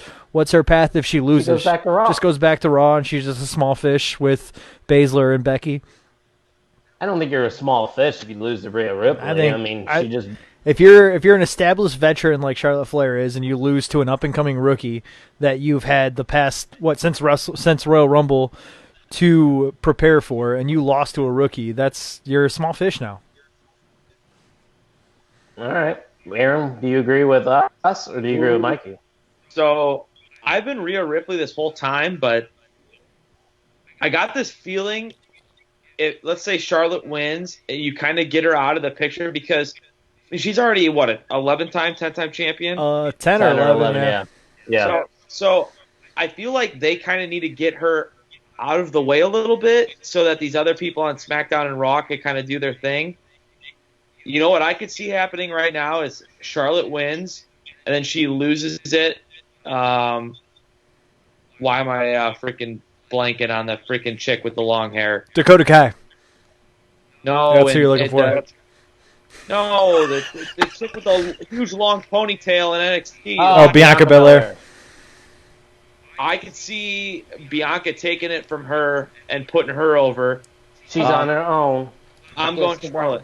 her path if she loses? She goes back to Raw. Just goes back to Raw, and she's just a small fish with Baszler and Becky. I don't think you're a small fish if you lose to Rhea Ripley. I mean, she just... If you're an established veteran like Charlotte Flair is, and you lose to an up and coming rookie that you've had the past since Royal Rumble to prepare for, and you lost to a rookie, you're a small fish now. All right. Aaron, do you agree with us, or do you agree with Mikey? So I've been Rhea Ripley this whole time, but I got this feeling. Let's say Charlotte wins, you kind of get her out of the picture because she's already an 11-time, 10-time champion. 10 or 11, yeah. So I feel like they kind of need to get her out of the way a little bit so that these other people on SmackDown and Raw can kind of do their thing. You know what I could see happening right now is Charlotte wins, and then she loses it. Why am I freaking blanking on the freaking chick with the long hair? Dakota Kai. No, That's who you're looking for. No, the chick with the huge long ponytail in NXT. Oh, Bianca Belair. I could see Bianca taking it from her and putting her over. She's on her own. I'm going Charlotte.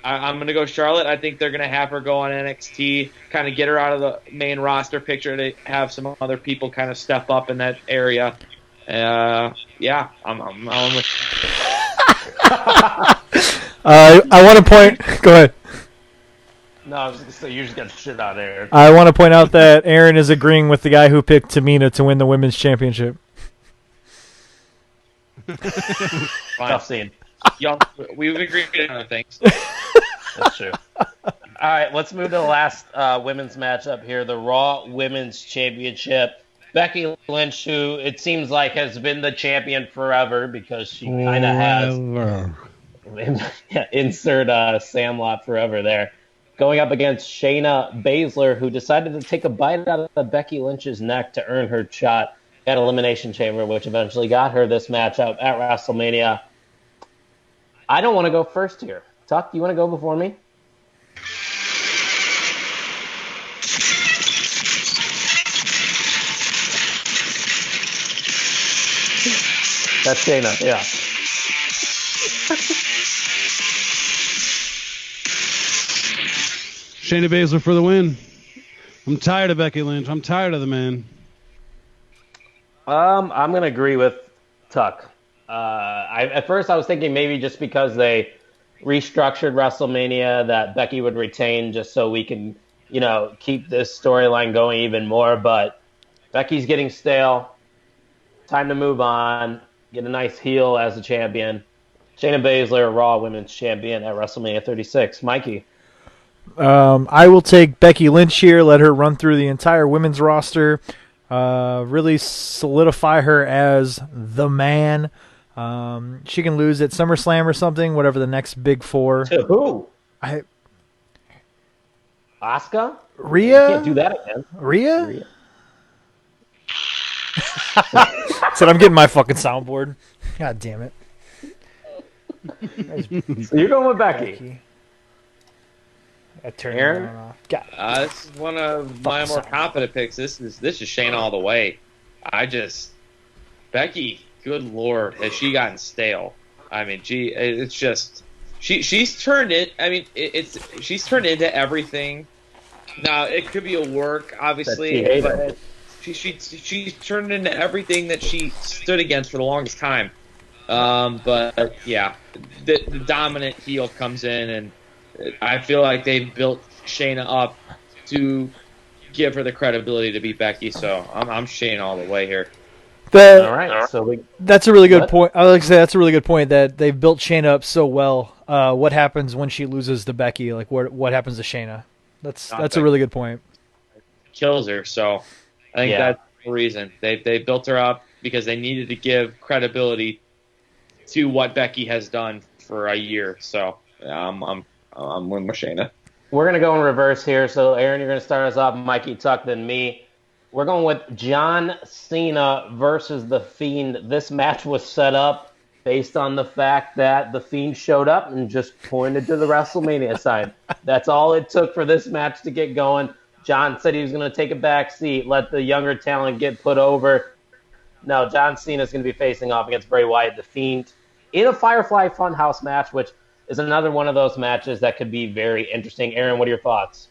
I'm going to go Charlotte. I think they're going to have her go on NXT, kind of get her out of the main roster picture to have some other people kind of step up in that area. Yeah, I'm with I want to point. Go ahead. No, I was going to say, you just got shit out there. I want to point out that Aaron is agreeing with the guy who picked Tamina to win the women's championship. Tough scene. y'all. We've agreed on other things. That's true. All right, let's move to the last women's matchup here, the Raw Women's Championship. Becky Lynch, who it seems like has been the champion forever because she kind of has. Insert Sandlot forever there. Going up against Shayna Baszler, who decided to take a bite out of Becky Lynch's neck to earn her shot at Elimination Chamber, which eventually got her this matchup at WrestleMania. I don't want to go first here. Tuck, you want to go before me? That's Shayna, yeah. Shayna Baszler for the win. I'm tired of Becky Lynch. I'm tired of the man. I'm going to agree with Tuck. At first I was thinking maybe just because they restructured WrestleMania that Becky would retain just so we can, keep this storyline going even more. But Becky's getting stale. Time to move on. Get a nice heel as a champion. Shayna Baszler, Raw Women's Champion at WrestleMania 36. Mikey. I will take Becky Lynch here. Let her run through the entire women's roster. Really solidify her as the man. She can lose at SummerSlam or something, whatever the next big four. To who? Asuka? Rhea? You can't do that again. Rhea? Said I'm getting my fucking soundboard. God damn it. So you're going with Becky. I turned Aaron? it off. God. This is one of my more confident picks. This is Shayna all the way. Becky, good lord, has she gotten stale? I mean, it's just she's turned it. I mean, she's turned into everything. Now it could be a work, obviously, but She's turned into everything that she stood against for the longest time. But yeah, the dominant heel comes in, and I feel like they've built Shayna up to give her the credibility to beat Becky. So I'm Shayna all the way here. All The right, so That's a really good what? point. I would like to say that's a really good point that they've built Shayna up so well. What happens when she loses to Becky? Like what happens to Shayna? That's a really good point. Kills her. So I think Yeah. that's the reason they built her up because they needed to give credibility to what Becky has done for a year. So yeah, I'm with Shayna. We're going to go in reverse here. So, Aaron, you're going to start us off, Mikey Tuck, then me. We're going with John Cena versus The Fiend. This match was set up based on the fact that The Fiend showed up and just pointed to the WrestleMania sign. That's all it took for this match to get going. John said he was going to take a back seat, let the younger talent get put over. No, John Cena is going to be facing off against Bray Wyatt, The Fiend, in a Firefly Funhouse match, which is another one of those matches that could be very interesting. Aaron, what are your thoughts?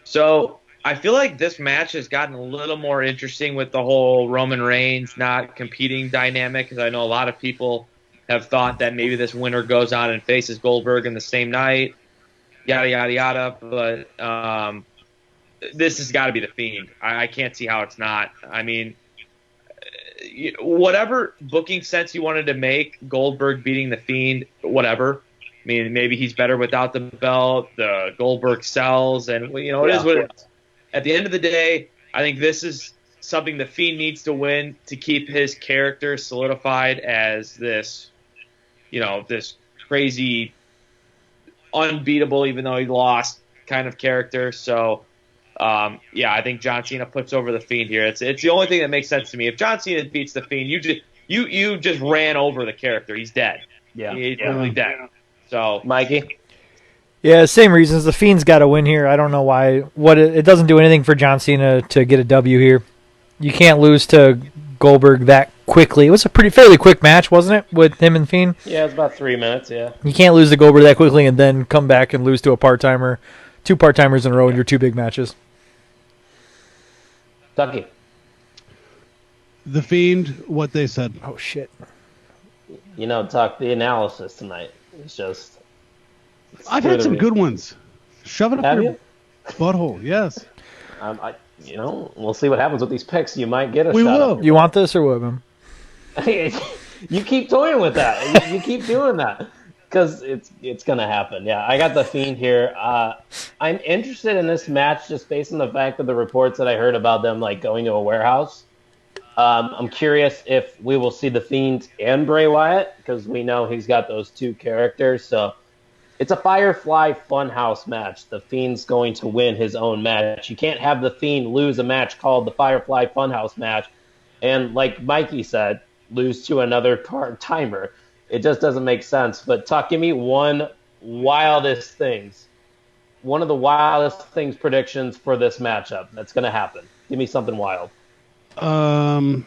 So I feel like this match has gotten a little more interesting with the whole Roman Reigns not competing dynamic, because I know a lot of people have thought that maybe this winner goes on and faces Goldberg in the same night, yada, yada, yada. But this has got to be The Fiend. I can't see how it's not. I mean, whatever booking sense you wanted to make, Goldberg beating The Fiend, whatever. I mean, maybe he's better without the belt. The Goldberg sells, and it is what it is. At the end of the day, I think this is something The Fiend needs to win to keep his character solidified as this, this crazy, unbeatable, even though he lost, kind of character. So, I think John Cena puts over The Fiend here. It's the only thing that makes sense to me. If John Cena beats The Fiend, you just ran over the character. He's dead. Yeah. He's literally dead. So, Mikey? Yeah, same reasons. The Fiend's got to win here. I don't know why. It doesn't do anything for John Cena to get a W here. You can't lose to Goldberg that quickly. It was a fairly quick match, wasn't it, with him and Fiend? Yeah, it was about 3 minutes, yeah. You can't lose to Goldberg that quickly and then come back and lose to a part-timer, 2 part-timers in a row in your 2 big matches. Tucky? The Fiend, what they said. Oh, shit. Tuck, the analysis tonight is just... I've had some good ones. Shove it up Have your you? butthole, yes. We'll see what happens with these picks. You might get a We shot. will. You want this or what, man? You keep toying with that. You keep doing that because it's gonna happen. Yeah, I got The Fiend here. I'm interested in this match just based on the fact of the reports that I heard about them like going to a warehouse. I'm curious if we will see The Fiend and Bray Wyatt because we know he's got those 2 characters. So it's a Firefly Funhouse match. The Fiend's going to win his own match. You can't have The Fiend lose a match called the Firefly Funhouse match and, like Mikey said, lose to another part-timer. It just doesn't make sense. But Tuck, give me one of the wildest things predictions for this matchup that's going to happen. Give me something wild. You're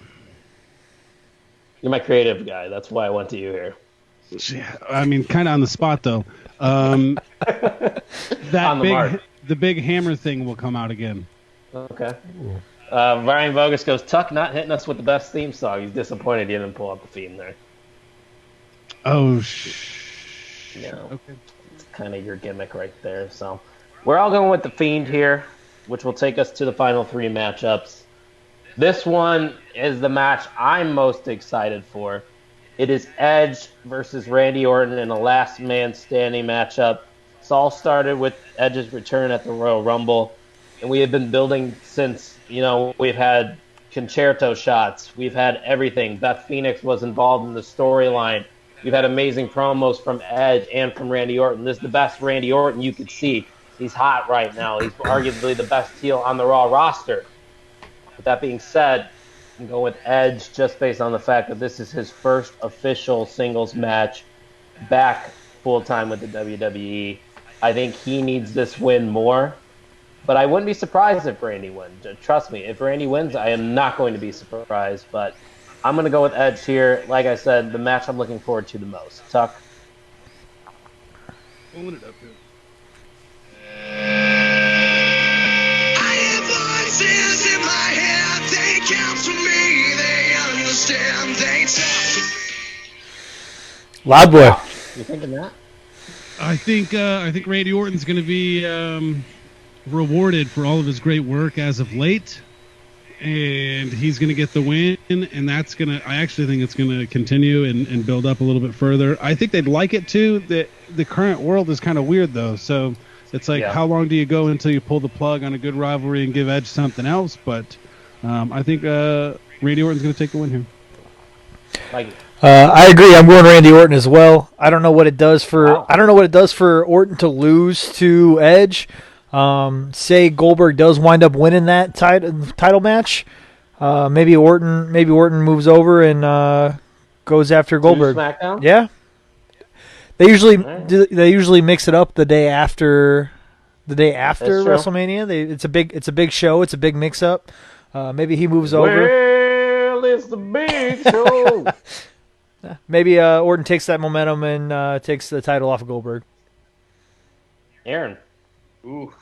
my creative guy. That's why I went to you here. I mean, kind of on the spot, though. The big hammer thing will come out again. Okay. Ryan Bogus goes, Tuck not hitting us with the best theme song. He's disappointed you didn't pull up the theme there. Oh, Okay. It's kind of your gimmick right there. So we're all going with The Fiend here, which will take us to the final 3 matchups. This one is the match I'm most excited for. It is Edge versus Randy Orton in a last man standing matchup. It's all started with Edge's return at the Royal Rumble, and we have been building since, we've had concerto shots. We've had everything. Beth Phoenix was involved in the storyline. We've had amazing promos from Edge and from Randy Orton. This is the best Randy Orton you could see. He's hot right now. He's arguably the best heel on the Raw roster. With that being said, I'm going with Edge just based on the fact that this is his first official singles match back full-time with the WWE. I think he needs this win more, but I wouldn't be surprised if Randy wins. Trust me, if Randy wins, I am not going to be surprised, but I'm going to go with Edge here. Like I said, the match I'm looking forward to the most. Tuck? Pulling it up here. I have voices in my head, they Loud boy. You thinking that? I think Randy Orton's going to be rewarded for all of his great work as of late, and he's going to get the win. And that's I actually think it's going to continue and build up a little bit further. I think they'd like it too. The current world is kind of weird though, so it's like how long do you go until you pull the plug on a good rivalry and give Edge something else? But I think Randy Orton's going to take the win here. I agree. I'm going Randy Orton as well. I don't know what it does for Orton to lose to Edge. Say Goldberg does wind up winning that title match. Maybe Orton moves over and goes after Goldberg. SmackDown? Yeah. They usually mix it up the day after WrestleMania. It's a big show. It's a big mix up. Maybe he moves over. Well, it's the big show. Maybe Orton takes that momentum and takes the title off of Goldberg. Aaron. Ooh.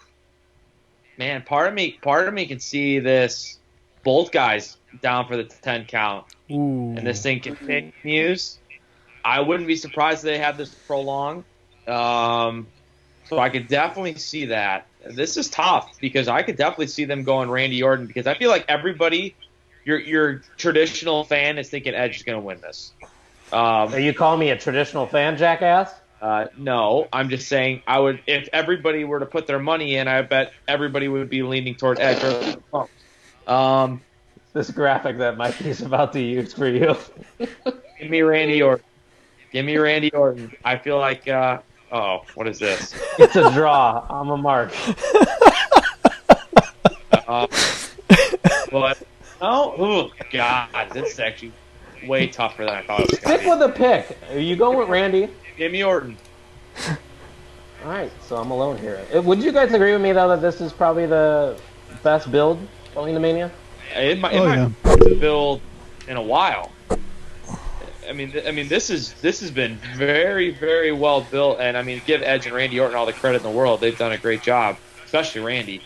Man, part of me can see this. Both guys down for the 10 count. Ooh. And this thing continues. I wouldn't be surprised if they have this prolonged. So I could definitely see that. This is tough because I could definitely see them going Randy Orton because I feel like everybody, your traditional fan is thinking Edge is going to win this. Are you calling me a traditional fan, jackass? No, I'm just saying if everybody were to put their money in, I bet everybody would be leaning toward Edge. This graphic that Mikey's about to use for you. Give me Randy Orton. I feel like, what is this? It's a draw. I'm a mark. Oh, God, this is actually way tougher than I thought it was going to Pick with a pick. Are you going with Randy? Give me Orton. All right, so I'm alone here. Would you guys agree with me, though, that this is probably the best build going to Mania? It might be the build in a while. I mean, this has been very, very well built, and I mean, give Edge and Randy Orton all the credit in the world. They've done a great job, especially Randy.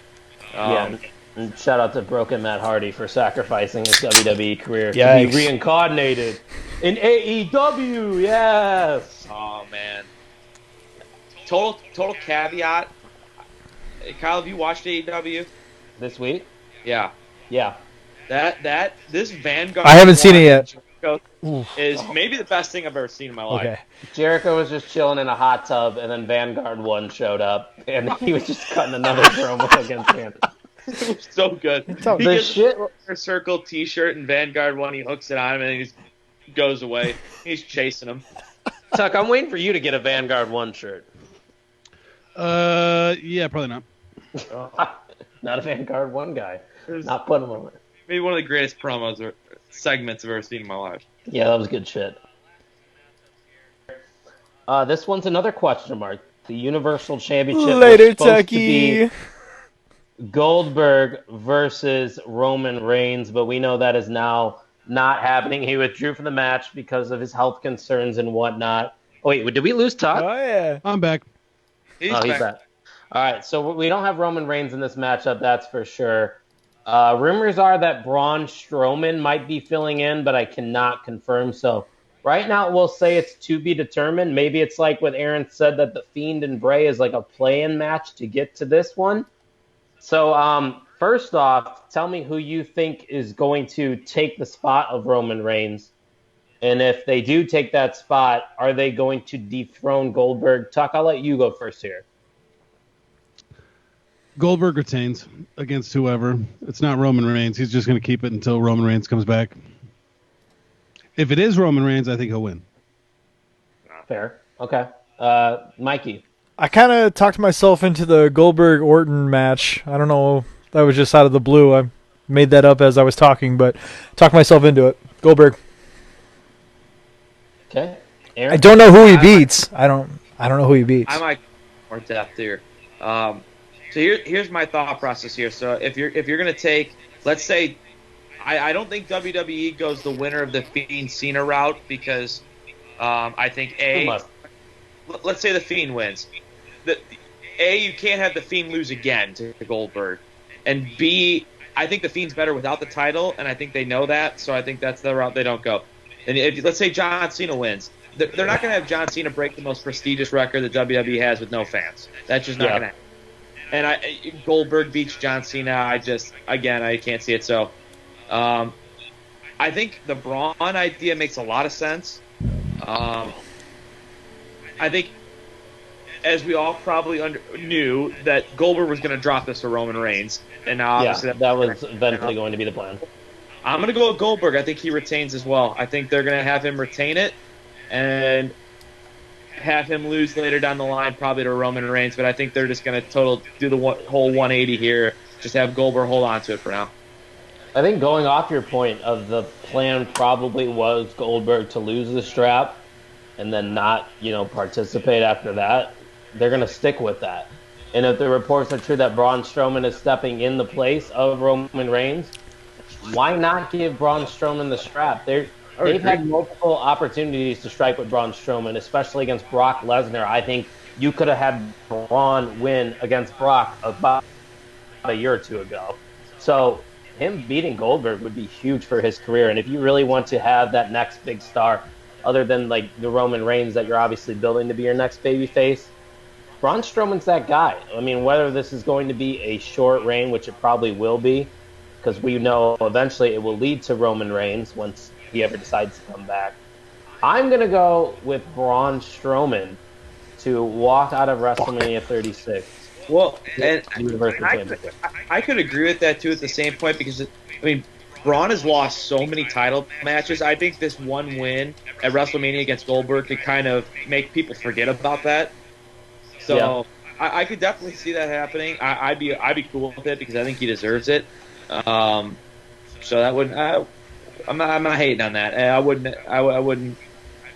And shout out to Broken Matt Hardy for sacrificing his WWE career to Yikes. be reincarnated in AEW. Yes. Oh man. Total caveat. Kyle, have you watched AEW This week? Yeah. Yeah. This Vanguard. I haven't seen it yet. Is maybe the best thing I've ever seen in my life. Okay. Jericho was just chilling in a hot tub, and then Vanguard 1 showed up, and he was just cutting another promo against Randy. It was so good. He gets a circle T-shirt and Vanguard 1. He hooks it on him, and he just goes away. He's chasing him. Tuck, I'm waiting for you to get a Vanguard 1 shirt. Yeah, probably not. Not a Vanguard 1 guy. Not putting him on it. Maybe one of the greatest promos or segments I've ever seen in my life. Yeah, that was good shit. This one's another question mark. The Universal Championship Later, was supposed Tucky. to be Goldberg versus Roman Reigns, but we know that is now not happening. He withdrew from the match because of his health concerns and whatnot. Oh, wait, did we lose Tuck? Oh yeah. I'm back. He's He's back. All right, so we don't have Roman Reigns in this matchup, that's for sure. Rumors are that Braun Strowman might be filling in, but I cannot confirm. So right now we'll say it's to be determined. Maybe it's like what Aaron said, that the Fiend and Bray is like a play-in match to get to this one. So first off, tell me who you think is going to take the spot of Roman Reigns. And if they do take that spot, are they going to dethrone Goldberg? Tuck, I'll let you go first here. Goldberg retains against whoever. It's not Roman Reigns. He's just going to keep it until Roman Reigns comes back. If it is Roman Reigns, I think he'll win. Fair. Okay. Mikey. I kind of talked myself into the Goldberg-Orton match. I don't know. That was just out of the blue. I made that up as I was talking, but talked myself into it. Goldberg. Okay. Aaron? I don't know who he beats. I don't know who he beats. I might more depth here. So here's my thought process here. So if you're gonna take, let's say, I don't think WWE goes the winner of the Fiend Cena route because I think let's say the Fiend wins. You can't have the Fiend lose again to Goldberg, and B, I think the Fiend's better without the title, and I think they know that. So I think that's the route they don't go. And let's say John Cena wins, they're not going to have John Cena break the most prestigious record that WWE has with no fans. That's just not going to happen. And Goldberg beats John Cena. I can't see it. So, I think the Braun idea makes a lot of sense. I think, as we all probably knew, that Goldberg was going to drop this to Roman Reigns, and now obviously that was eventually going to be the plan. I'm going to go with Goldberg. I think he retains as well. I think they're going to have him retain it and have him lose later down the line, probably to Roman Reigns. But I think they're just going to do the whole 180 here. Just have Goldberg hold on to it for now. I think going off your point of the plan probably was Goldberg to lose the strap and then not, participate after that. They're going to stick with that. And if the reports are true that Braun Strowman is stepping in the place of Roman Reigns, why not give Braun Strowman the strap? They've had multiple opportunities to strike with Braun Strowman, especially against Brock Lesnar. I think you could have had Braun win against Brock about a year or two ago. So him beating Goldberg would be huge for his career. And if you really want to have that next big star, other than like the Roman Reigns that you're obviously building to be your next babyface, Braun Strowman's that guy. I mean, whether this is going to be a short reign, which it probably will be, because we know eventually it will lead to Roman Reigns once he ever decides to come back. I'm going to go with Braun Strowman to walk out of WrestleMania 36. Well, and I could agree with that too at the same point because, Braun has lost so many title matches. I think this one win at WrestleMania against Goldberg could kind of make people forget about that. So I could definitely see that happening. I'd be cool with it because I think he deserves it. So that would I'm not hating on that. I wouldn't.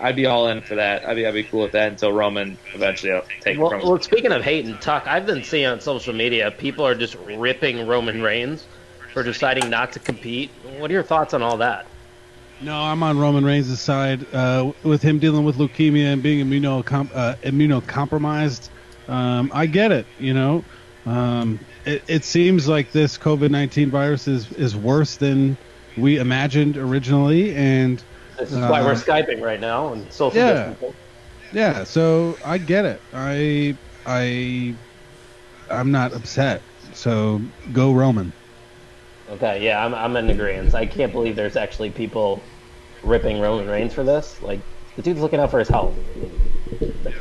I'd be all in for that. I'd be cool with that until Roman eventually take it from him. Well, speaking of hating, Tuck, I've been seeing on social media people are just ripping Roman Reigns for deciding not to compete. What are your thoughts on all that? No, I'm on Roman Reigns' side. With him dealing with leukemia and being immunocompromised, I get it. It seems like this COVID-19 virus is worse than we imagined originally, and this is why we're Skyping right now and social distancing. Yeah, so I get it. I'm not upset. So go Roman. Okay, yeah, I'm in agreement. I can't believe there's actually people ripping Roman Reigns for this. Like, the dude's looking out for his health.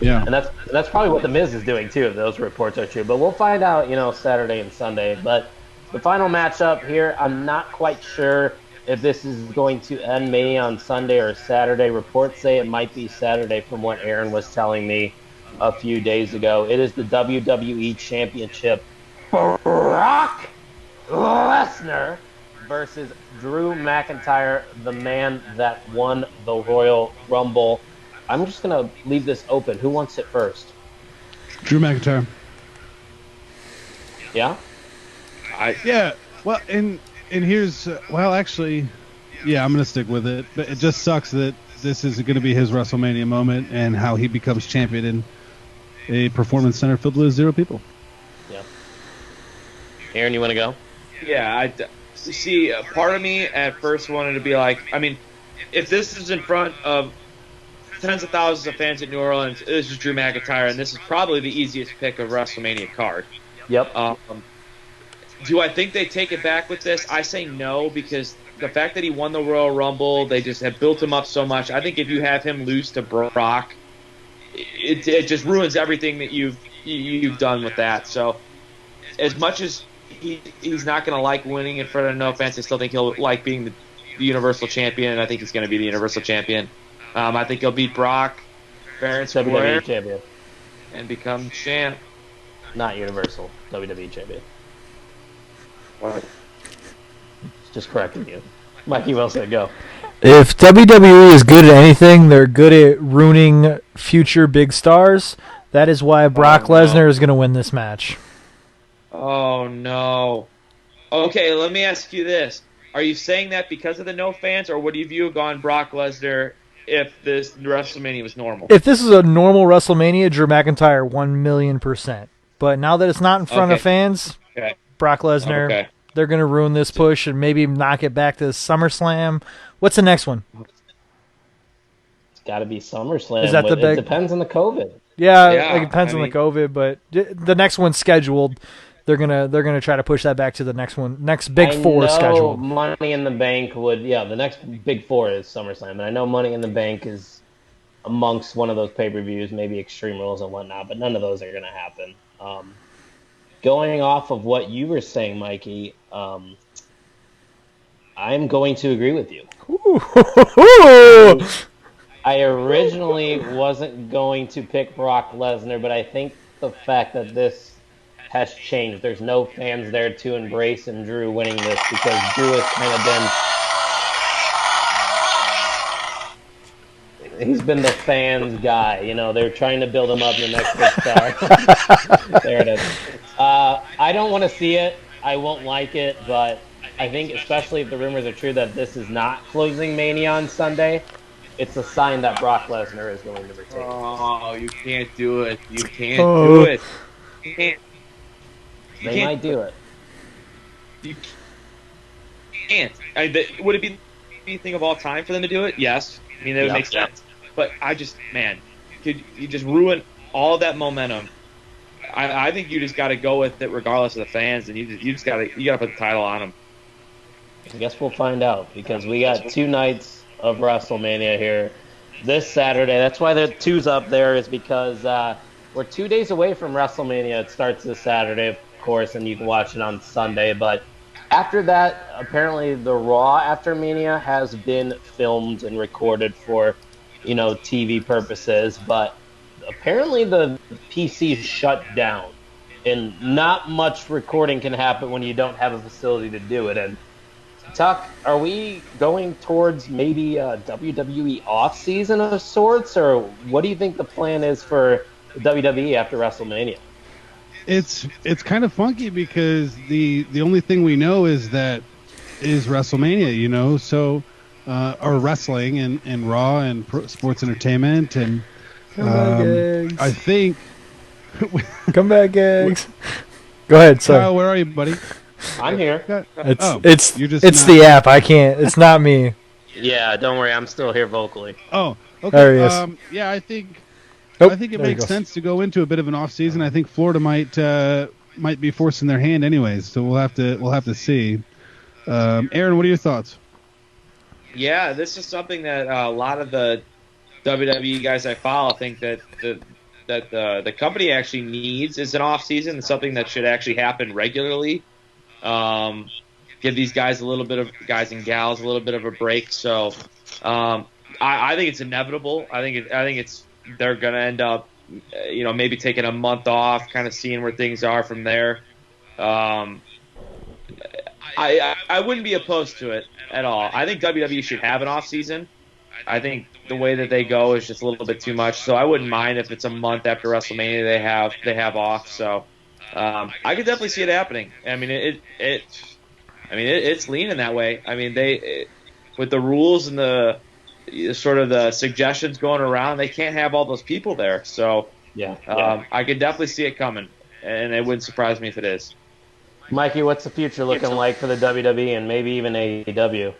Yeah, and that's probably what the Miz is doing too, if those reports are true. But we'll find out, Saturday and Sunday. But the final matchup here, I'm not quite sure if this is going to end maybe on Sunday or Saturday. Reports say it might be Saturday, from what Aaron was telling me a few days ago. It is the WWE Championship. Brock Lesnar versus Drew McIntyre, the man that won the Royal Rumble. I'm just going to leave this open. Who wants it first? Drew McIntyre. Yeah? Yeah. Well, and here's actually, yeah, I'm going to stick with it. But it just sucks that this is going to be his WrestleMania moment and how he becomes champion in a performance center filled with 0 people. Yeah. Aaron, you want to go? Yeah, see, part of me at first wanted to be like, if this is in front of tens of thousands of fans in New Orleans, this is Drew McIntyre, and this is probably the easiest pick of WrestleMania card. Yep. Do I think they take it back with this? I say no, because the fact that he won the Royal Rumble, they just have built him up so much. I think if you have him lose to Brock, it just ruins everything that you've done with that. So as much as he's not going to like winning in front of no fans, I still think he'll like being the Universal Champion, and I think he's going to be the Universal Champion. I think he'll beat Brock, fair and square, WWE Champion, and become champ. Not Universal, WWE Champion. What? Just correcting you. Mikey Wilson, go. If WWE is good at anything, they're good at ruining future big stars. That is why Brock Lesnar is going to win this match. Oh, no. Okay, let me ask you this. Are you saying that because of the no fans, or would you have gone Brock Lesnar if this WrestleMania was normal? If this is a normal WrestleMania, Drew McIntyre 1,000,000%. But now that it's not in front of fans, Brock Lesnar, they're going to ruin this push and maybe knock it back to SummerSlam. What's the next one? got to be SummerSlam. Is that the It big? depends on the COVID. Yeah, Yeah, like it depends I on the mean- COVID, but the next one's scheduled. They're gonna try to push that back to the next one, next big four I know scheduled. Money in the Bank would, yeah, the next big four is SummerSlam, and I know Money in the Bank is amongst one of those pay-per-views, maybe Extreme Rules and whatnot, but none of those are going to happen. Going off of what you were saying, Mikey, I'm going to agree with you. Ooh. I originally wasn't going to pick Brock Lesnar, but I think the fact that this has changed, there's no fans there to embrace and Drew winning this because Drew has kind of been, he's been the fans guy. You know, they're trying to build him up the next big star. There it is. I don't want to see it. I won't like it, but I think especially if the rumors are true that this is not closing Mania on Sunday, it's a sign that Brock Lesnar is going to retain. Oh, you can't do it. You can't Oh. do it. You can't. You They can't. might do it. You can't. Would it be the thing of all time for them to do it? Yes. I mean, that would Yeah. make sense. But could you just ruin all that momentum? I think you just got to go with it regardless of the fans, and you just got to put the title on them. I guess we'll find out because we got 2 nights of WrestleMania here this Saturday. That's why the 2's up there is because we're 2 days away from WrestleMania. It starts this Saturday, of course, and you can watch it on Sunday. But after that, apparently the Raw after Mania has been filmed and recorded for, TV purposes. But apparently the PC shut down, and not much recording can happen when you don't have a facility to do it. And Tuck, are we going towards maybe a WWE off season of sorts, or what do you think the plan is for WWE after WrestleMania? It's kind of funky because the only thing we know is WrestleMania, so or wrestling and Raw and sports entertainment and Come back, Eggs. I think. Come back, Eggs. Go ahead, sorry. Kyle, where are you, buddy? I'm here. You're just It's not- the app. I can't. It's not me. Yeah, don't worry, I'm still here vocally. Oh, okay. There he is. Yeah, I think Oh, it there he makes goes. sense to go into a bit of an off season. I think Florida might be forcing their hand anyways, so we'll have to see. Aaron, what are your thoughts? Yeah, this is something that a lot of the WWE guys I follow think that the company actually needs is an off season. It's something that should actually happen regularly. Give these guys guys and gals a little bit of a break. So I think it's inevitable. I think they're gonna end up maybe taking a month off, kind of seeing where things are from there. I wouldn't be opposed to it at all. I think WWE should have an off season. I think the way that they go is just a little bit too much. So I wouldn't mind if it's a month after WrestleMania they have off. So I could definitely see it happening. I mean it's leaning that way. I mean with the rules and the sort of the suggestions going around, they can't have all those people there. So Yeah. I could definitely see it coming, and it wouldn't surprise me if it is. Mikey, what's the future looking like for the WWE and maybe even AEW?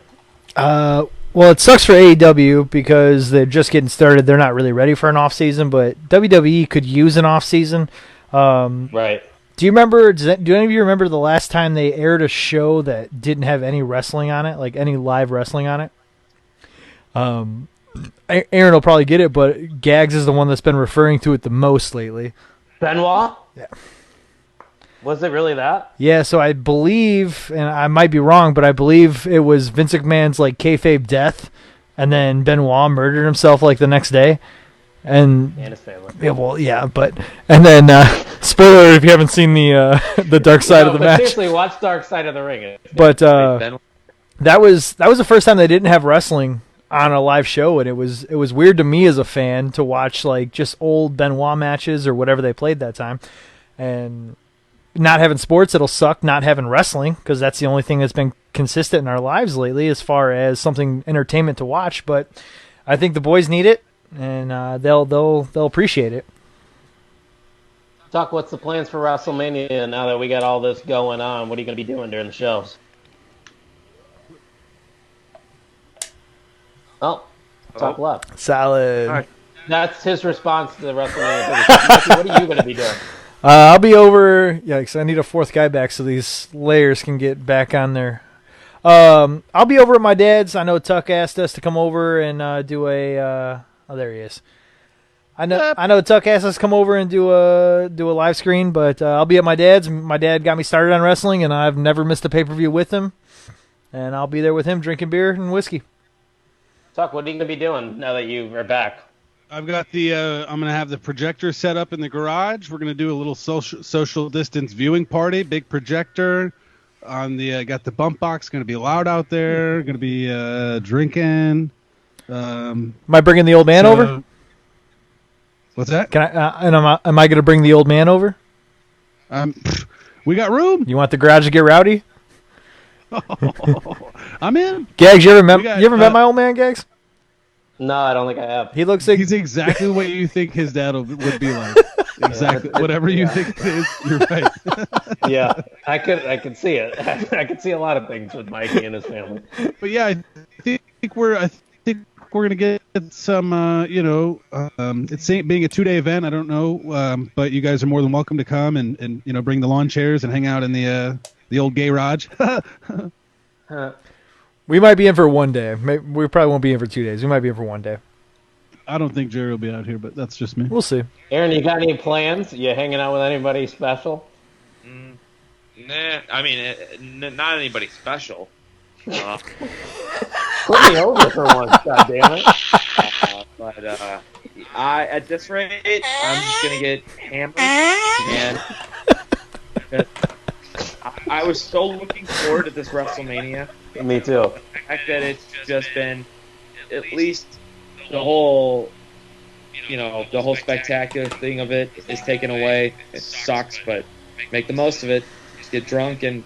Well, it sucks for AEW because they're just getting started. They're not really ready for an off season, but WWE could use an off season. Right. Do you remember? Do any of you remember the last time they aired a show that didn't have any wrestling on it, like any live wrestling on it? Aaron will probably get it, but Gags is the one that's been referring to it the most lately. Benoit? Yeah. Was it really that? Yeah, so I believe, and I might be wrong, but I believe it was Vince McMahon's like kayfabe death, and then Benoit murdered himself like the next day, and And his family. yeah, well, yeah, and then spoiler if you haven't seen the dark side of the but match, seriously, watch Dark Side of the Ring. but Ben- that was the first time they didn't have wrestling on a live show, and it was weird to me as a fan to watch like just old Benoit matches or whatever they played that time, and not having sports, it'll suck not having wrestling because that's the only thing that's been consistent in our lives lately as far as something entertainment to watch. But I think the boys need it, and they'll appreciate it. Doc, what's the plans for WrestleMania now that we got all this going on? What are you going to be doing during the shows? Oh, Tuck left. Solid. All right. That's his response to the WrestleMania 36. Mikey, what are you going to be doing? I'll be over. Yeah, because I need a fourth guy back so these layers can get back on there. I'll be over at my dad's. I know Tuck asked us to come over and do a. Oh, there he is. I know Tuck asked us to come over and do a live screen, but I'll be at my dad's. My dad got me started on wrestling, and I've never missed a pay-per-view with him. And I'll be there with him drinking beer and whiskey. Tuck, what are you going to be doing now that you are back? I've got the. I'm gonna have the projector set up in the garage. We're gonna do a little social distance viewing party. Big projector on the. Got the bump box. Gonna be loud out there. Gonna be drinking. Am I bringing the old man over? What's that? Can I? And am I going to bring the old man over? We got room. You want the garage to get rowdy? I'm in. Gags, you ever met my old man, Gags? No, I don't think I have. He looks like he's exactly what you think his dad would be like. Exactly. Whatever you think it is, you're right. Yeah, I could see it. I could see a lot of things with Mikey and his family. But yeah, I think we're gonna get some. It's being a 2-day event. I don't know, but you guys are more than welcome to come and bring the lawn chairs and hang out in the old gay garage. we might be in for 1 day. We probably won't be in for 2 days. We might be in for 1 day. I don't think Jerry will be out here, but that's just me. We'll see. Aaron, you got any plans? You hanging out with anybody special? Nah, I mean, not anybody special. Put me over for once, goddammit. But at this rate, I'm just gonna get hammered, and I was so looking forward to this WrestleMania. Me too. The fact that it's just been at least the whole spectacular thing of it is taken away. It sucks, but make the most of it. Just get drunk and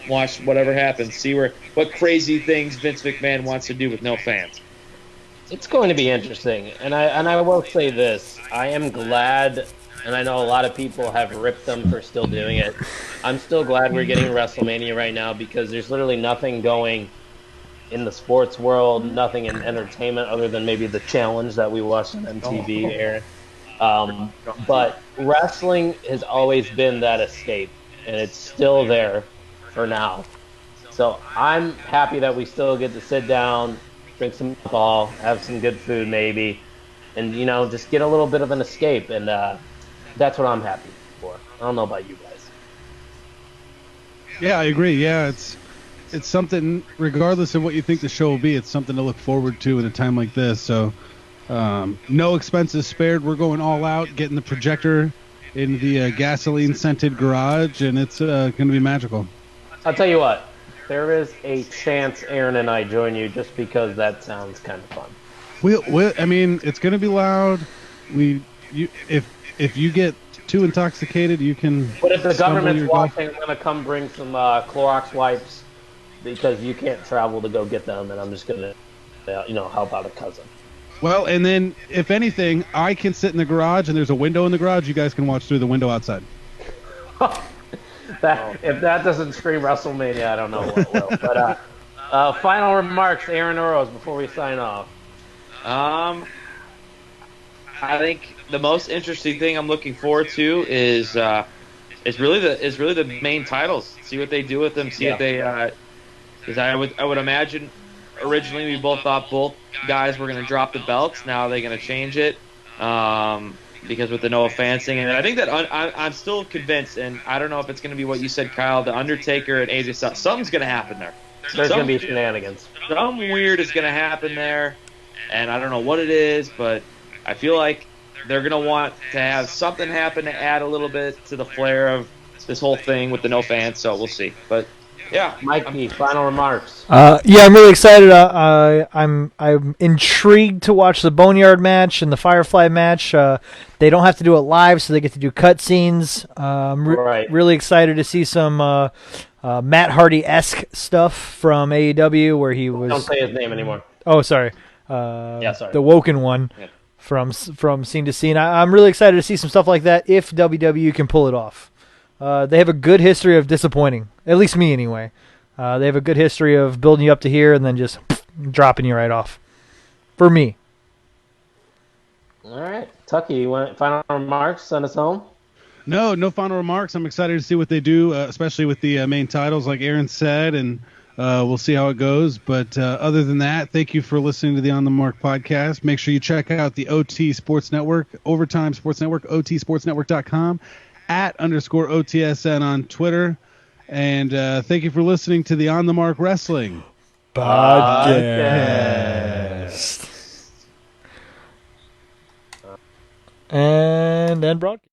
watch whatever happens. See what crazy things Vince McMahon wants to do with no fans. It's going to be interesting, and I will say this: I am glad, and I know a lot of people have ripped them for still doing it. I'm still glad we're getting WrestleMania right now because there's literally nothing going in the sports world, nothing in entertainment other than maybe the challenge that we watched on MTV, Aaron. But wrestling has always been that escape, and it's still there for now. So I'm happy that we still get to sit down, drink some alcohol, have some good food maybe, and just get a little bit of an escape, and that's what I'm happy for. I don't know about you guys. Yeah, I agree. Yeah, it's something, regardless of what you think the show will be, it's something to look forward to in a time like this. So no expenses spared. We're going all out, getting the projector in the gasoline-scented garage, and it's going to be magical. I'll tell you what, there is a chance Aaron and I join you just because that sounds kind of fun. I mean, it's going to be loud. If you get too intoxicated, you can. But if the government's watching, I'm going to come bring some Clorox wipes because you can't travel to go get them, and I'm just going to, help out a cousin. Well, and then if anything, I can sit in the garage, and there's a window in the garage. You guys can watch through the window outside. If that doesn't scream WrestleMania, I don't know what will. But final remarks, Aaron Oroz, before we sign off. I think the most interesting thing I'm looking forward to is really the main titles. See what they do with them. See what they. Because I would imagine originally we both thought both guys were going to drop the belts. Now they're going to change it. Because with the no fans thing, and I think that I'm still convinced, and I don't know if it's going to be what you said, Kyle, the Undertaker and AJ Styles. Something's going to happen there. There's going to be shenanigans. Something weird is going to happen there, and I don't know what it is, but I feel like they're going to want to have something happen to add a little bit to the flair of this whole thing with the no fans, so we'll see. But yeah, Mikey, final remarks. I'm really excited. I'm intrigued to watch the Boneyard match and the Firefly match. They don't have to do it live, so they get to do cutscenes. Right. Really excited to see some Matt Hardy-esque stuff from AEW where he was. Don't say his name anymore. Oh, sorry. Sorry. The Woken one from scene to scene. I'm really excited to see some stuff like that if WWE can pull it off. They have a good history of disappointing, at least me anyway. They have a good history of building you up to here and then just dropping you right off. For me. All right, Tucky, you want final remarks? Send us home. No final remarks. I'm excited to see what they do, especially with the main titles, like Aaron said, and we'll see how it goes. But other than that, thank you for listening to the On the Mark podcast. Make sure you check out the OT Sports Network, Overtime Sports Network, OTSportsNetwork.com, @_OTSN on Twitter. And thank you for listening to the On the Mark Wrestling Podcast. And broadcast.